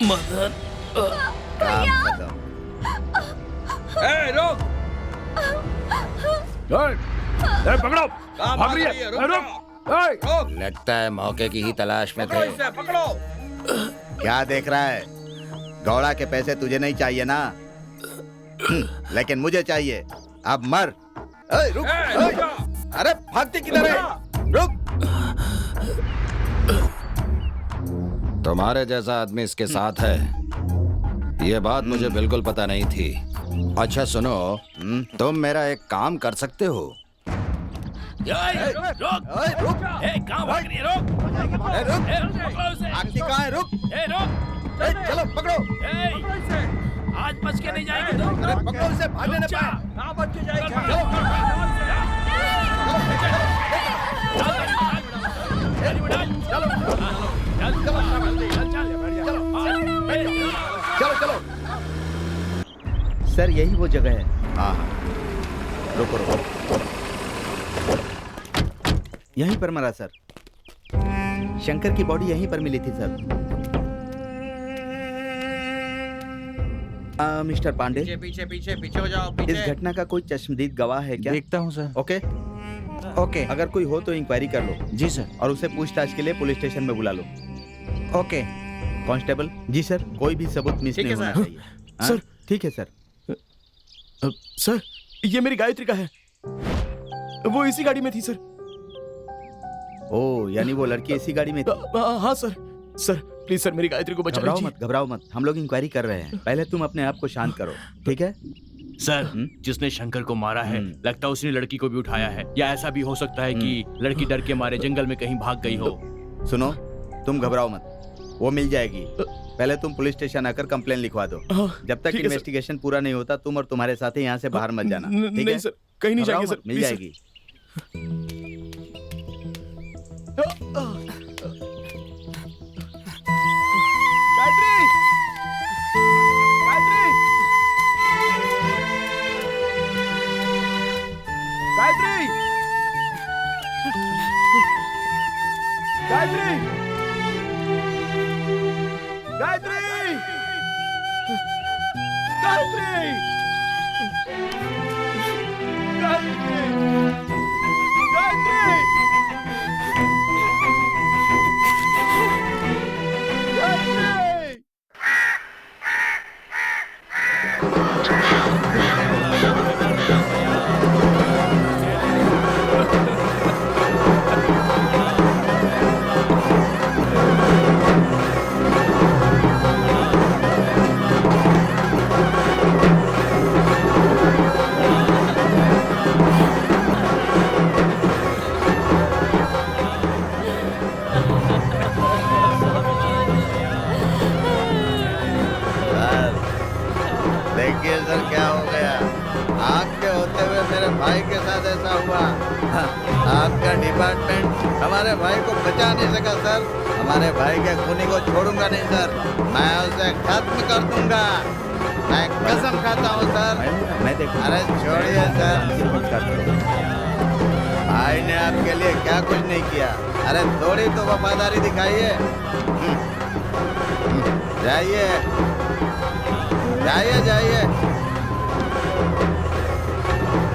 मदन, रोक! पकड़ो, भाग रही है। रोक! लगता है मौके की ही तलाश में थे। पकड़ो! क्या देख रहा है? गौड़ा के पैसे तुझे नहीं चाहिए ना? लेकिन मुझे चाहिए। अब मर। रुक! अरे भागते किधर है? रुक! तुम्हारे जैसा आदमी इसके साथ है, ये बात मुझे बिल्कुल पता नहीं थी। अच्छा सुनो, तुम मेरा एक काम कर सकते हो। रुक! कहाँ भाग रही है? रुक! चलो पकड़ो। आज बच के नहीं जाएगी तुम। पकड़ो उसे, भागने न पाए। कहाँ बच के जाएगी? चलो। सर यही वो जगह है। हाँ, रुको। यहीं पर मरा सर। शंकर की बॉडी यहीं पर मिली थी सर। मिस्टर पांडे, पीछे हो जाओ। इस घटना का कोई चश्मदीद गवाह है क्या? देखता हूँ सर। ओके। अगर कोई हो तो इंक्वायरी कर लो। जी सर। और उसे पूछताछ के लिए पुलिस स्टेशन में बुला लो। ओके। कांस्टेबल जी सर, कोई भी सबूत मिस नहीं होना चाहिए। सर। ठीक है सर। सर, ये मेरी गायत्री का है। वो इसी गाड़ी में थी सर। ओह, यानी वो लड़की इसी गाड़ी में थी? हाँ सर। सर प्लीज सर, मेरी गायत्री को बचा लीजिए। घबराओ मत। हम लोग इंक्वायरी कर रहे हैं। पहले तुम अपने आप को शांत करो, ठीक है? सर, जिसने शंकर को मारा है, लगता है उसने लड़की को भी उठाया है, या ऐसा भी हो सकता है कि लड़की डर के मारे जंगल में कहीं भाग गई हो। सुनो, तुम घबराओ मत, वो मिल जाएगी। पहले तुम पुलिस स्टेशन आकर कंप्लेन लिखवा दो। जब तक इन्वेस्टिगेशन पूरा नहीं होता, तुम और तुम्हारे साथी यहाँ से बाहर मत जाना, ठीक है? सर, कहीं नहीं जाएंगे सर। मिल जाएगी। देखिए सर, क्या हो गया? आपके होते हुए मेरे भाई के साथ ऐसा हुआ। आपका डिपार्टमेंट हमारे भाई को बचा नहीं सका सर। हमारे भाई के खूनी को छोड़ूंगा नहीं सर, मैं उसे खत्म कर दूंगा। मैं कसम खाता हूँ सर। अरे छोड़िए सर, भाई ने आपके लिए क्या कुछ नहीं किया। अरे थोड़ी तो वफादारी दिखाइए। जाइए जाइए जाइए।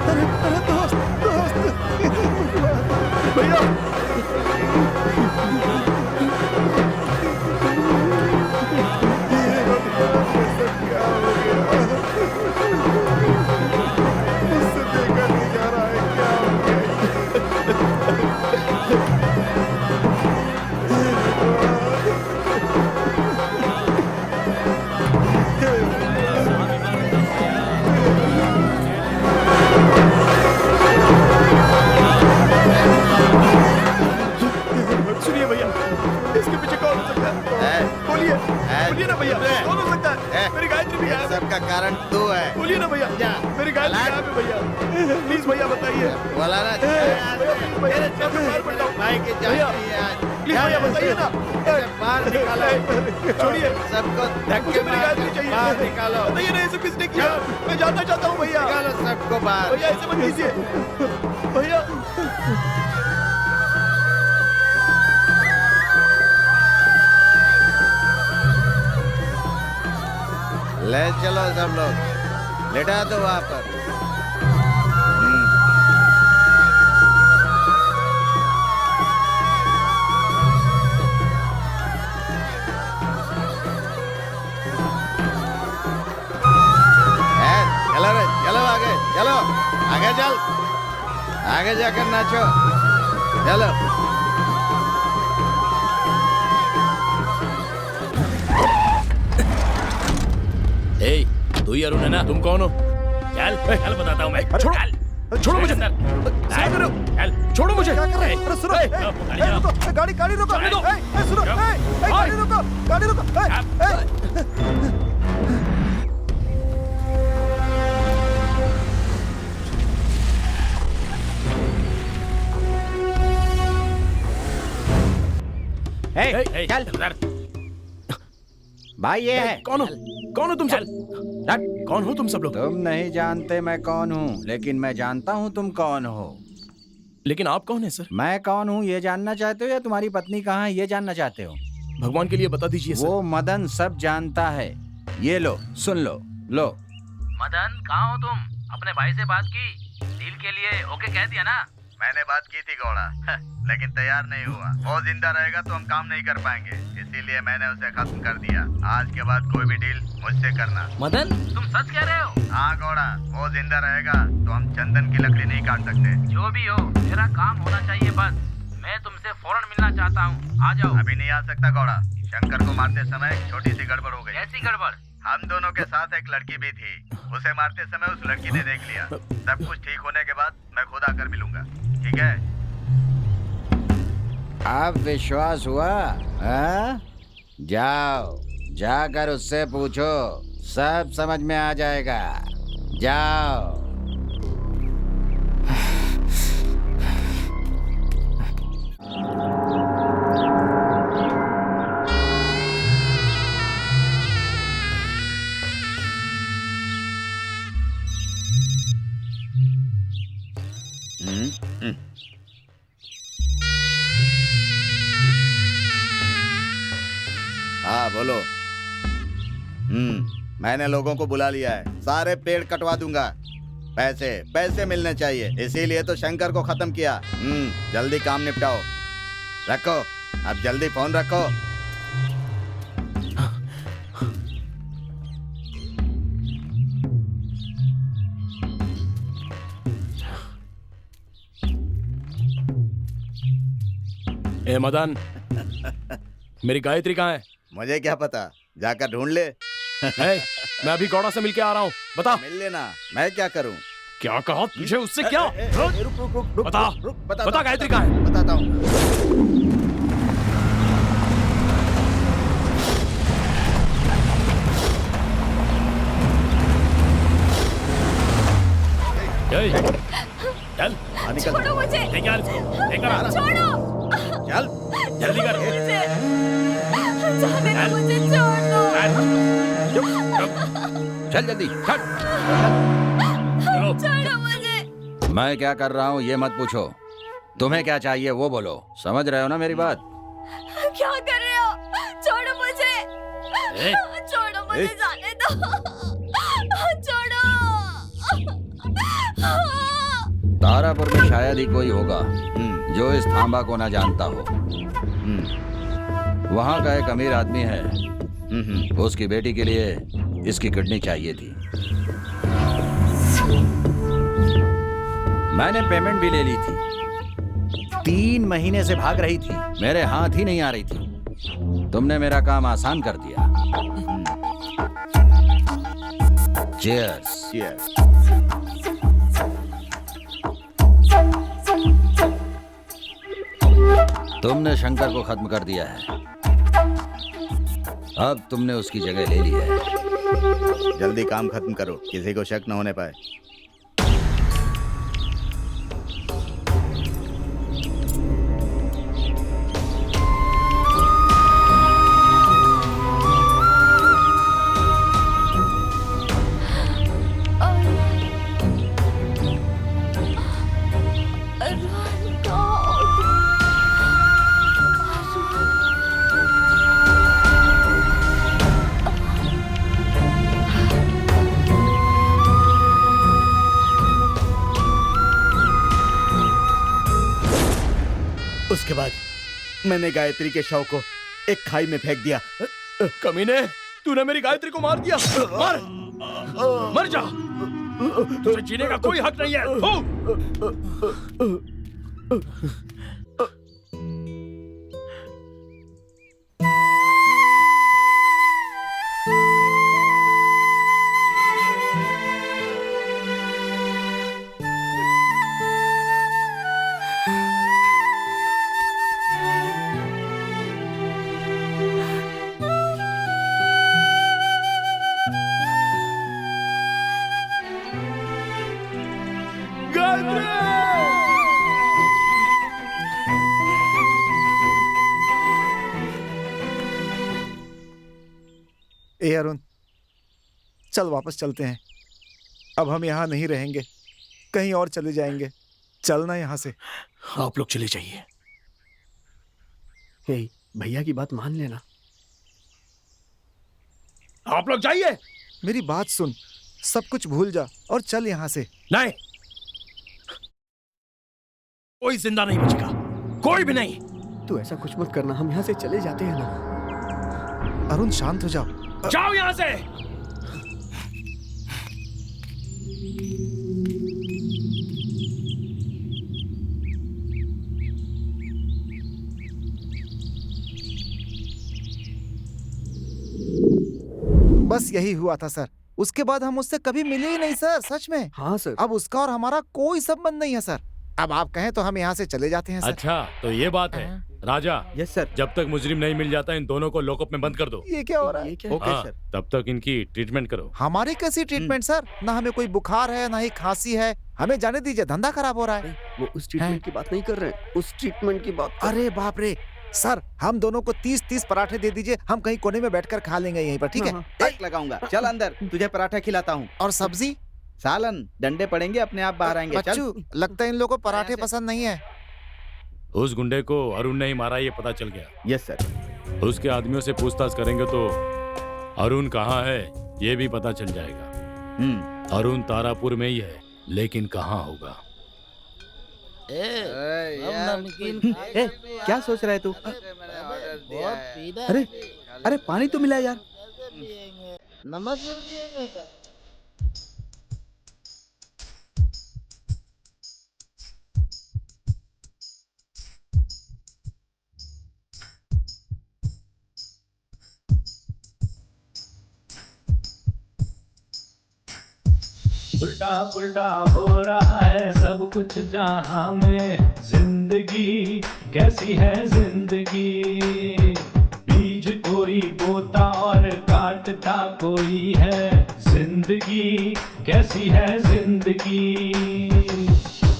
अरे दोस्त भैया, भैया प्लीज भैया बताइए। बोला ना मेरे पैर पड़ता हूँ भाई की जान भैया चाहिए आज। प्लीज भैया बताइए ना। बाहर निकालो, छोड़िए सबको धक्के मुझे गायत्री मार चाहिए। बाहर निकालो। बताइए ना ये सब किसने किया। मैं जानना चाहता हूँ भैया। निकालो सबको बाहर। भैया ऐसे मत कीजिए भैया। ले चलो सब लोग, लेटा दो वहां पर। चलो रे, चलो आगे, चलो आगे चल, आगे जाकर नाचो, चलो। ए, तू ही अरुण है ना? तुम कौन हो? चल चल बताता हूँ मैं। छोड़ो, चल छोड़ो मुझे। क्या कर रहे हो? चल छोड़ो मुझे। क्या कर रहे हो? अरे सुनो, ए, ए, रुको, गाड़ी गाड़ी रुको, जाने दो। ए, सुनो, ए, गाड़ी रुको, गाड़ी रुको, ए। चल उधर। भाई ये है। कौन हो? कौन हो तुम सब? कौन हो तुम सब लोग? तुम नहीं जानते मैं कौन हूँ, लेकिन मैं जानता हूँ तुम कौन हो। लेकिन आप कौन है सर? मैं कौन हूँ ये जानना चाहते हो या तुम्हारी पत्नी कहाँ है ये जानना चाहते हो? भगवान के लिए बता दीजिए सर। वो मदन सब जानता है। ये लो, सुन लो, लो। मदन कहाँ हो तुम? अपने भाई से बात की? डील के लिए ओके कह दिया ना? मैंने बात की थी गौड़ा, लेकिन तैयार नहीं हुआ। वो जिंदा रहेगा तो हम काम नहीं कर पाएंगे, इसीलिए मैंने उसे खत्म कर दिया। आज के बाद कोई भी डील मुझसे करना। मदन तुम सच कह रहे हो? हाँ गौड़ा, वो जिंदा रहेगा तो हम चंदन की लकड़ी नहीं काट सकते। जो भी हो मेरा काम होना चाहिए बस। मैं तुमसे फौरन मिलना चाहता हूँ, आ जाओ। अभी नहीं आ सकता गौड़ा, शंकर को मारते समय एक छोटी सी गड़बड़ हो गई। कैसी गड़बड़? हम दोनों के साथ एक लड़की भी थी, उसे मारते समय उस लड़की ने देख लिया। सब कुछ ठीक होने के बाद मैं खुद आकर मिलूंगा, ठीक है? अब विश्वास हुआ? हाँ? जाओ, जाकर उससे पूछो, सब समझ में आ जाएगा। जाओ। हाँ बोलो। मैंने लोगों को बुला लिया है, सारे पेड़ कटवा दूंगा। पैसे पैसे मिलने चाहिए, इसीलिए तो शंकर को खत्म किया। जल्दी काम निपटाओ। रखो, अब जल्दी फोन रखो। ए मदन, मेरी गायत्री कहाँ है? मुझे क्या पता, जाकर ढूंढ ले। मैं अभी गौड़ा से मिलके आ रहा हूँ, बता। मिल लेना, मैं क्या करूँ? क्या कहा तुझे उससे? क्या? रुक रुक रुक बता, बता गायत्री कहाँ है? बताता हूँ। चल छोड़ो मुझे। छोड़ो। चल जल्दी कर। जाने दो मुझे, छोड़ दो। चल जल्दी, चल। छोड़ो मुझे। मैं क्या कर रहा हूँ ये मत पूछो, तुम्हें क्या चाहिए वो बोलो। समझ रहे हो ना मेरी बात? क्या कर रहे हो? छोड़ो मुझे। छोड़ो मुझे, जाने दो। छोड़ो। तारापुर में शायद ही कोई होगा जो इस थांबा को ना जानता हो। वहाँ का एक अमीर आदमी है, उसकी बेटी के लिए इसकी किडनी चाहिए थी। मैंने पेमेंट भी ले ली थी। 3 महीने से भाग रही थी, मेरे हाथ ही नहीं आ रही थी। तुमने मेरा काम आसान कर दिया। चीयर्स। चीयर्स। तुमने शंकर को खत्म कर दिया है, अब तुमने उसकी जगह ले ली है। जल्दी काम खत्म करो, किसी को शक न होने पाए। उसके बाद मैंने गायत्री के शव को एक खाई में फेंक दिया। कमीने, तूने मेरी गायत्री को मार दिया। मार, मर जा। तुझे जीने का कोई हक नहीं है। ए अरुण, चल वापस चलते हैं। अब हम यहाँ नहीं रहेंगे, कहीं और चले जाएंगे। चलना यहाँ से। आप लोग चले जाइए। हे, भैया की बात मान लेना। आप लोग जाइए। मेरी बात सुन, सब कुछ भूल जा और चल यहाँ से। नहीं, कोई जिंदा नहीं बचेगा, कोई भी नहीं। तू ऐसा कुछ मत करना, हम यहाँ से चले जाते हैं ना। अरुण शांत हो जाओ। जाओ यहाँ से। बस यही हुआ था सर। उसके बाद हम उससे कभी मिले ही नहीं सर, सच में। हाँ सर। अब उसका और हमारा कोई संबंध नहीं है सर। अब आप कहें तो हम यहाँ से चले जाते हैं सर। अच्छा, तो ये बात है। राजा। Yes sir. जब तक मुजरिम नहीं मिल जाता इन दोनों को लॉकअप में बंद कर दो। ये क्या हो रहा है? Okay sir. तब तक इनकी ट्रीटमेंट करो। हमारी कैसी ट्रीटमेंट सर? ना हमें कोई बुखार है, ना ही खांसी है। हमें जाने दीजिए, धंधा खराब हो रहा है। वो उस ट्रीटमेंट की बात नहीं कर रहे हैं, उस ट्रीटमेंट की बात। अरे बाप रे सर, हम दोनों को 30-30 पराठे दे दीजिए, हम कहीं कोने में बैठकर खा लेंगे यहीं पर, ठीक है? एक लगाऊंगा। चल अंदर, तुझे पराठा खिलाता हूँ। और सब्जी? सालन, डंडे पड़ेंगे अपने आप बाहर आएंगे। बच्चू, लगता है इन लोगों को पराठे पसंद नहीं है। उस गुंडे को अरुण ने ही मारा, ये पता चल गया। Yes sir. उसके आदमियों से पूछताछ करेंगे तो अरुण कहाँ है ये भी पता चल जाएगा। अरुण तारापुर में ही है, लेकिन कहाँ होगा? क्या सोच रहा है तू? अरे अरे पानी तो मिला यार। उल्टा पुल्टा हो रहा है सब कुछ जहां में। जिंदगी कैसी है जिंदगी, बीज कोई बोता और काटता कोई है। जिंदगी कैसी है जिंदगी,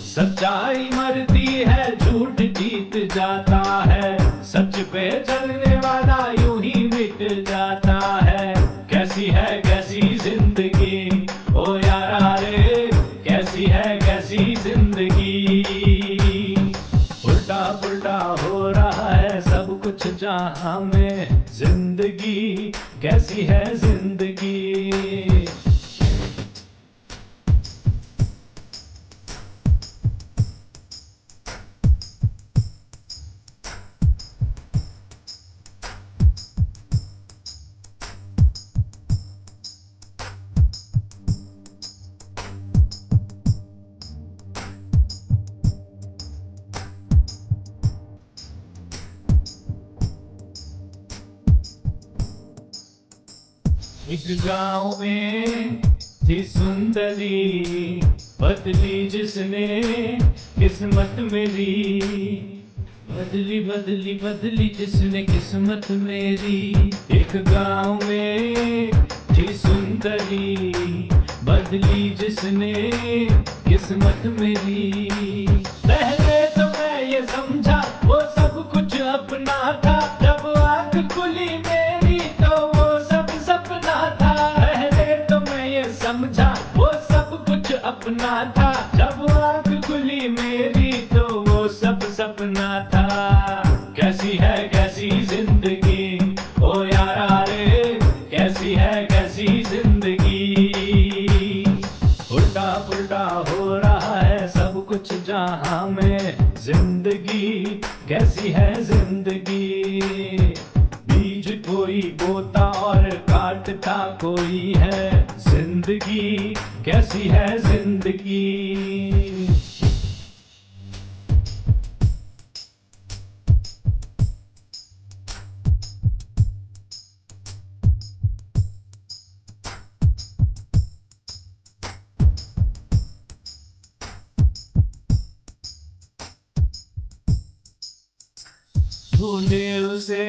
सच्चाई मरती है झूठ जीत जाता है। सच पे चलने वाला यूं ही मिट जाता है। कैसी जिंदगी ओ यारा रे, कैसी जिंदगी। उल्टा पुल्टा हो रहा है सब कुछ जहां में। जिंदगी कैसी है जिंदगी। एक गाँव में थी सुंदरी, बदली जिसने किस्मत मेरी। बदली बदली बदली जिसने किस्मत मेरी। एक गाँव में थी सुंदरी, बदली जिसने किस्मत मेरी। पहले तो मैं ये समझा वो सब कुछ अपना था, जब आँख खुली मेरी तो वो सब सपना था। पहले तो मैं ये समझा वो सब कुछ अपना था, जब आँख खुली मेरी तो वो सब सपना था। कैसी जिंदगी ओ यारा रे, कैसी जिंदगी। उल्टा पुल्टा हो रहा है सब कुछ जहां में। जिंदगी कैसी है जिंदगी, बीज कोई बोता और काटता कोई है, जिंदगी कैसी है जिंदगी। ढूंढे उसे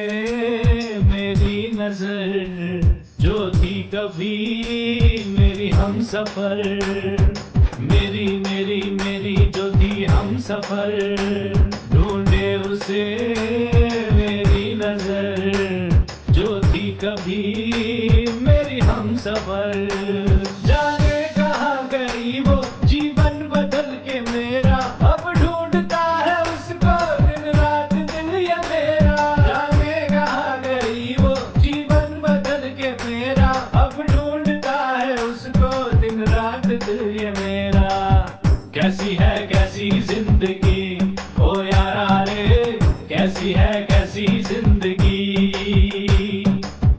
मेरी नजर जो थी कभी मेरी हम सफर, मेरी मेरी मेरी जो थी हम सफर। ढूंढे उसे मेरी नजर जो थी कभी मेरी हम सफर। जाने कहाँ गई वो जीवन बदल के मेरा, अब ढूंढता है उसको दिन रात दिल ये मेरा। जाने कहाँ गई वो जीवन बदल के मेरा, अब ढूंढता है उसको दिन रात दिल ये मेरा। कैसी जिंदगी ओ यारा रे, कैसी जिंदगी।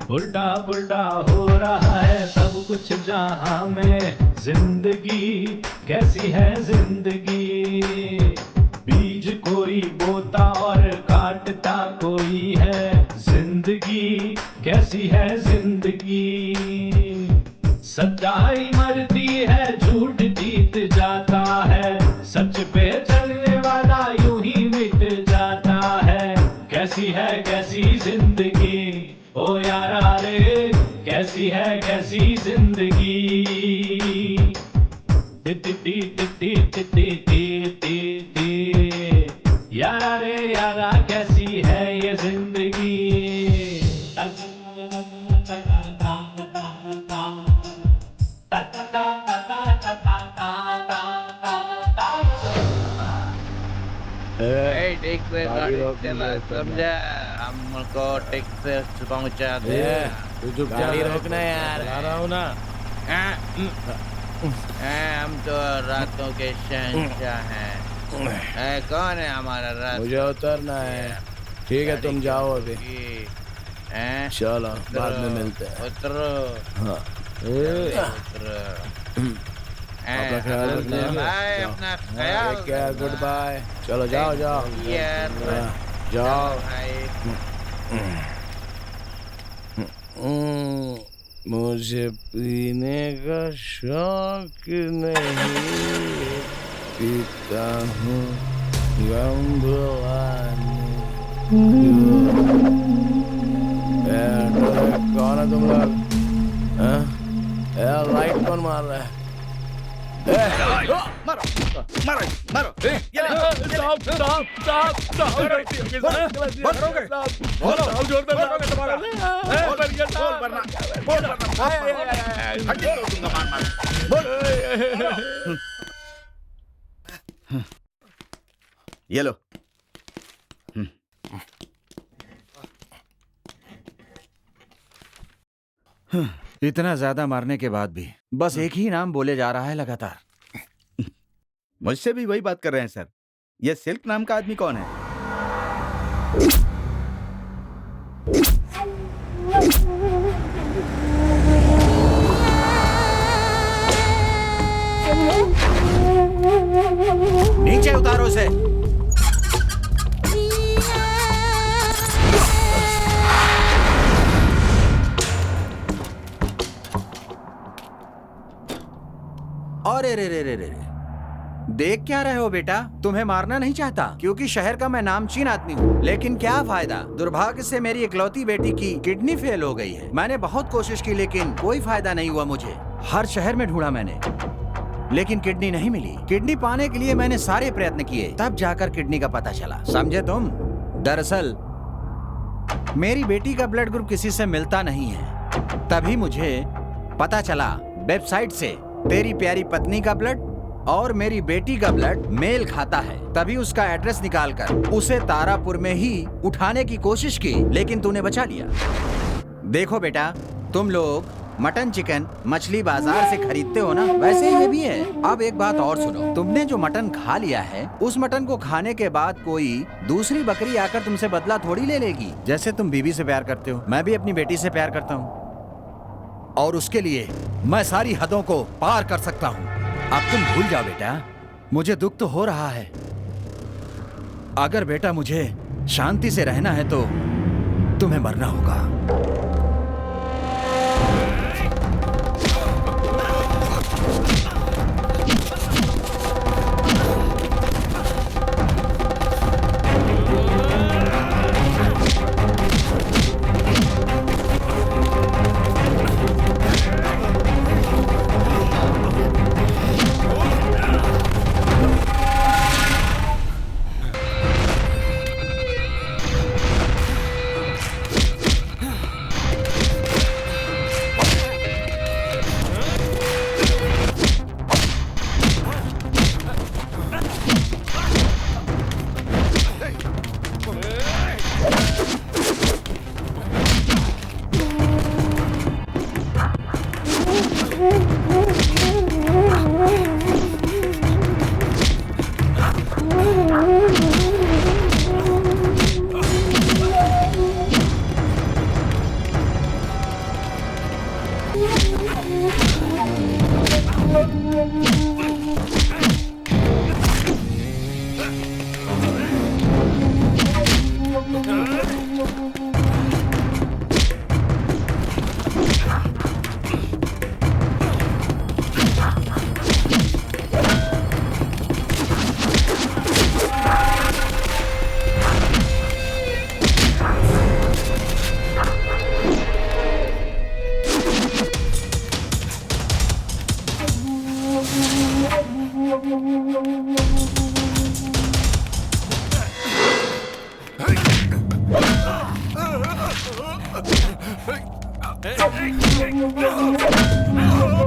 उल्टा पुल्टा हो रहा है सब कुछ जहां में, जिंदगी कैसी है जिंदगी। बीज कोई बोता और काटता कोई है, जिंदगी कैसी है जिंदगी। सच्चाई मरती है झूठ जीत जाता है, सच पे चलने वाला यूं ही मिट जाता है। कैसी जिंदगी ओ यारा रे, कैसी जिंदगी। यारा रे यारा कैसी है ये जिंदगी। ठीक से समझा, हमको ठीक से पहुंचा दे। तू चुपचाप गाड़ी रोकना यार। आ रहा हूँ ना। हम तो रातों के शहंशाह हैं। कौन है हमारा रात? मुझे उतरना है। ठीक है तुम जाओ अभी। चलो बाद में मिलते हैं। उतरो। हाँ उतरो। अपना ख्याल रखना। अपना ख्याल। Good bye. चलो जाओ जाओ जाओ। मुझे पीने का शौक नहीं, पीता हूँ गम भुलाने। कौन है तुम लोग? लाइट कौन मार रहा है? मारो मारो मारो। ये लो। इतना ज्यादा मारने के बाद भी बस एक ही नाम बोले जा रहा है लगातार। मुझसे भी वही बात कर रहे हैं सर। ये सिल्क नाम का आदमी कौन है? नीचे उतारो उसे। अरे रे रे रे रे, देख क्या रहे हो बेटा? तुम्हें मारना नहीं चाहता क्योंकि शहर का मैं नामचीन आदमी हूँ, लेकिन क्या फायदा? दुर्भाग्य से मेरी इकलौती बेटी की किडनी फेल हो गई है। मैंने बहुत कोशिश की लेकिन कोई फायदा नहीं हुआ मुझे। हर शहर में ढूंढा मैंने लेकिन किडनी नहीं मिली। किडनी पाने के लिए मैंने सारे प्रयत्न किए, तब जाकर किडनी का पता चला। समझे तुम? दरअसल मेरी बेटी का ब्लड ग्रुप किसी से मिलता नहीं है। तभी मुझे पता चला वेबसाइट से तेरी प्यारी पत्नी का ब्लड और मेरी बेटी का ब्लड मेल खाता है। तभी उसका एड्रेस निकालकर उसे तारापुर में ही उठाने की कोशिश की, लेकिन तूने बचा लिया। देखो बेटा, तुम लोग मटन चिकन मछली बाजार से खरीदते हो ना, वैसे ये भी है। अब एक बात और सुनो, तुमने जो मटन खा लिया है उस मटन को खाने के बाद कोई दूसरी बकरी आकर तुमसे बदला थोड़ी ले लेगी। जैसे तुम बीवी से प्यार करते हो, मैं भी अपनी बेटी से प्यार करता हूँ, और उसके लिए मैं सारी हदों को पार कर सकता हूँ। अब तुम भूल जाओ बेटा, मुझे दुख तो हो रहा है। अगर बेटा मुझे शांति से रहना है तो तुम्हें मरना होगा।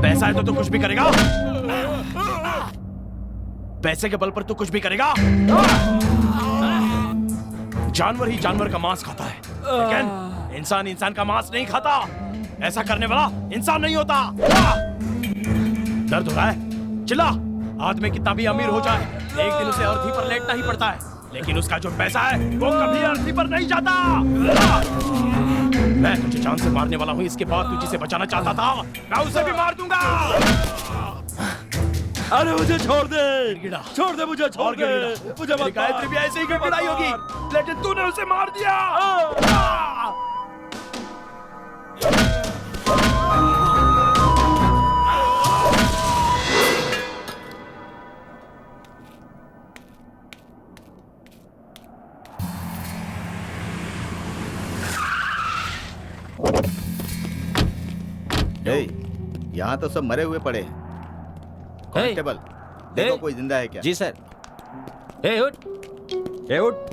पैसा है तो तू कुछ भी करेगा। पैसे के बल पर तू कुछ भी करेगा। जानवर ही जानवर का मांस खाता है, लेकिन इंसान इंसान का मांस नहीं खाता। ऐसा करने वाला इंसान नहीं होता। दर्द हो रहा है? चिल्ला। आदमी कितना भी अमीर हो जाए, एक दिन उसे अर्थी पर लेटना ही पड़ता है, लेकिन उसका जो पैसा है वो कभी अर्थी पर नहीं जाता। मैं तुझे जान से मारने वाला हूँ, इसके बाद तू जिसे बचाना चाहता था मैं उसे भी मार दूंगा। अरे मुझे छोड़ दे, छोड़ दे मुझे, छोड़ दे मुझे। गायत्री भी ऐसे ही गिड़गिड़ाई होगी, लेकिन तूने उसे मार दिया। यहाँ तो सब मरे हुए पड़े हैं। कांस्टेबल, देखो कोई जिंदा है क्या? जी सर। उठ।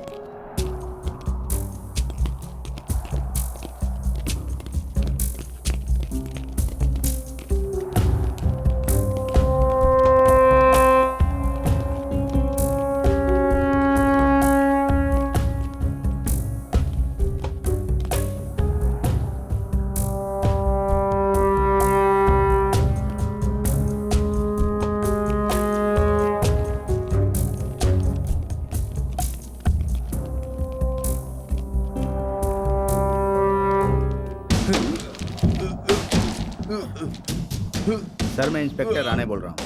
सर, मैं इंस्पेक्टर राणे बोल रहा हूँ।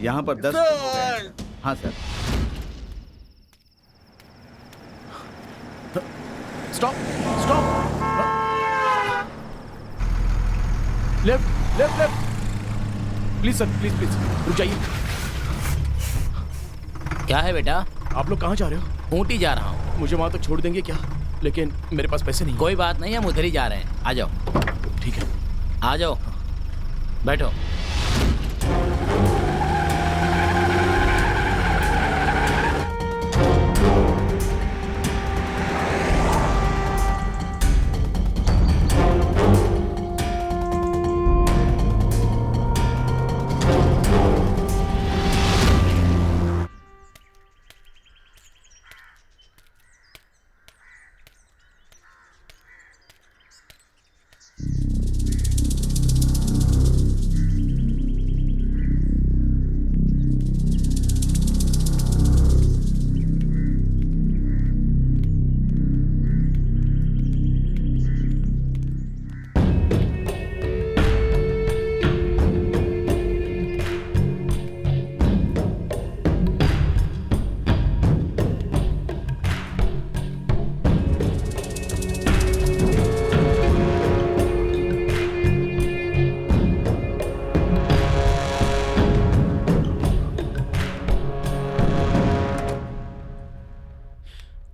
यहाँ पर 10 लोग हैं। हाँ sir. Stop, stop. Left, left, left. Please sir, please please रुक जाइए। क्या है बेटा? आप लोग कहाँ जा रहे हो? ऊटी जा रहा हूँ। मुझे वहां तक छोड़ देंगे क्या? लेकिन मेरे पास पैसे नहीं। कोई बात नहीं, हम उधर ही जा रहे हैं। आ जाओ। ठीक है, आ जाओ, बैठो।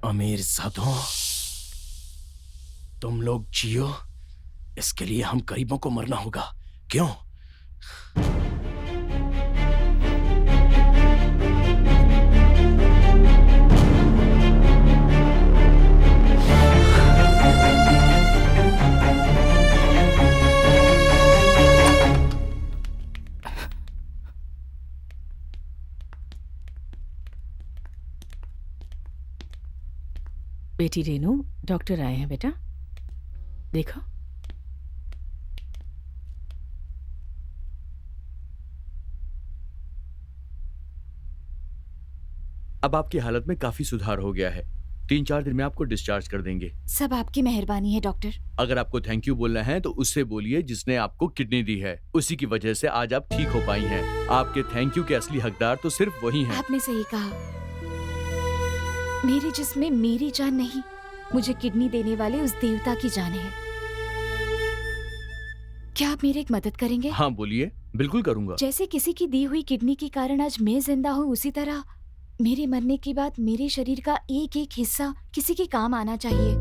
अमीर साधो, तुम लोग जियो, इसके लिए हम गरीबों को मरना होगा। क्यों? बेटी रेनू, डॉक्टर आए हैं बेटा, देखो। अब आपकी हालत में काफी सुधार हो गया है। 3-4 दिन में आपको डिस्चार्ज कर देंगे। सब आपकी मेहरबानी है डॉक्टर। अगर आपको थैंक यू बोलना है तो उससे बोलिए जिसने आपको किडनी दी है। उसी की वजह से आज आप ठीक हो पाई हैं। आपके थैंक यू के असली हकदार तो सिर्फ वही हैं। आपने सही कहा, मेरे जिस्म में मेरी जान नहीं, मुझे किडनी देने वाले उस देवता की जान है। क्या आप मेरी एक मदद करेंगे? हाँ बोलिए, बिल्कुल करूंगा। जैसे किसी की दी हुई किडनी के कारण आज मैं जिंदा हूँ, उसी तरह मेरे मरने के बाद मेरे शरीर का एक एक हिस्सा किसी के काम आना चाहिए।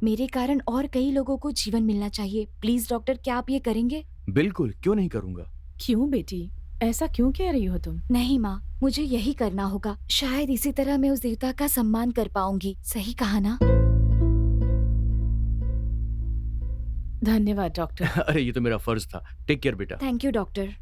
मेरे कारण और कई लोगों को जीवन मिलना चाहिए। प्लीज डॉक्टर, क्या आप ये करेंगे? बिल्कुल, क्यों नहीं करूंगा। क्यों बेटी, ऐसा क्यों कह रही हो तुम? नहीं माँ, मुझे यही करना होगा। शायद इसी तरह मैं उस देवता का सम्मान कर पाऊंगी। सही कहा ना? धन्यवाद डॉक्टर। अरे ये तो मेरा फर्ज था। टेक केयर बेटा। Thank you doctor.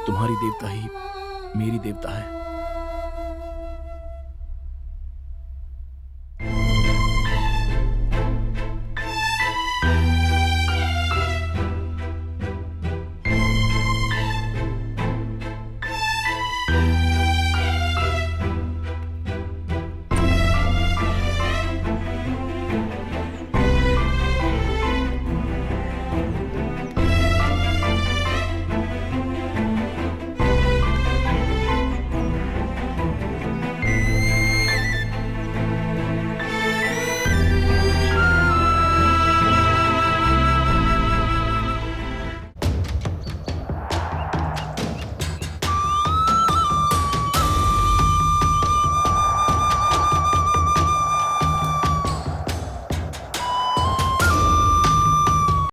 तुम्हारी देवता ही मेरी देवता है।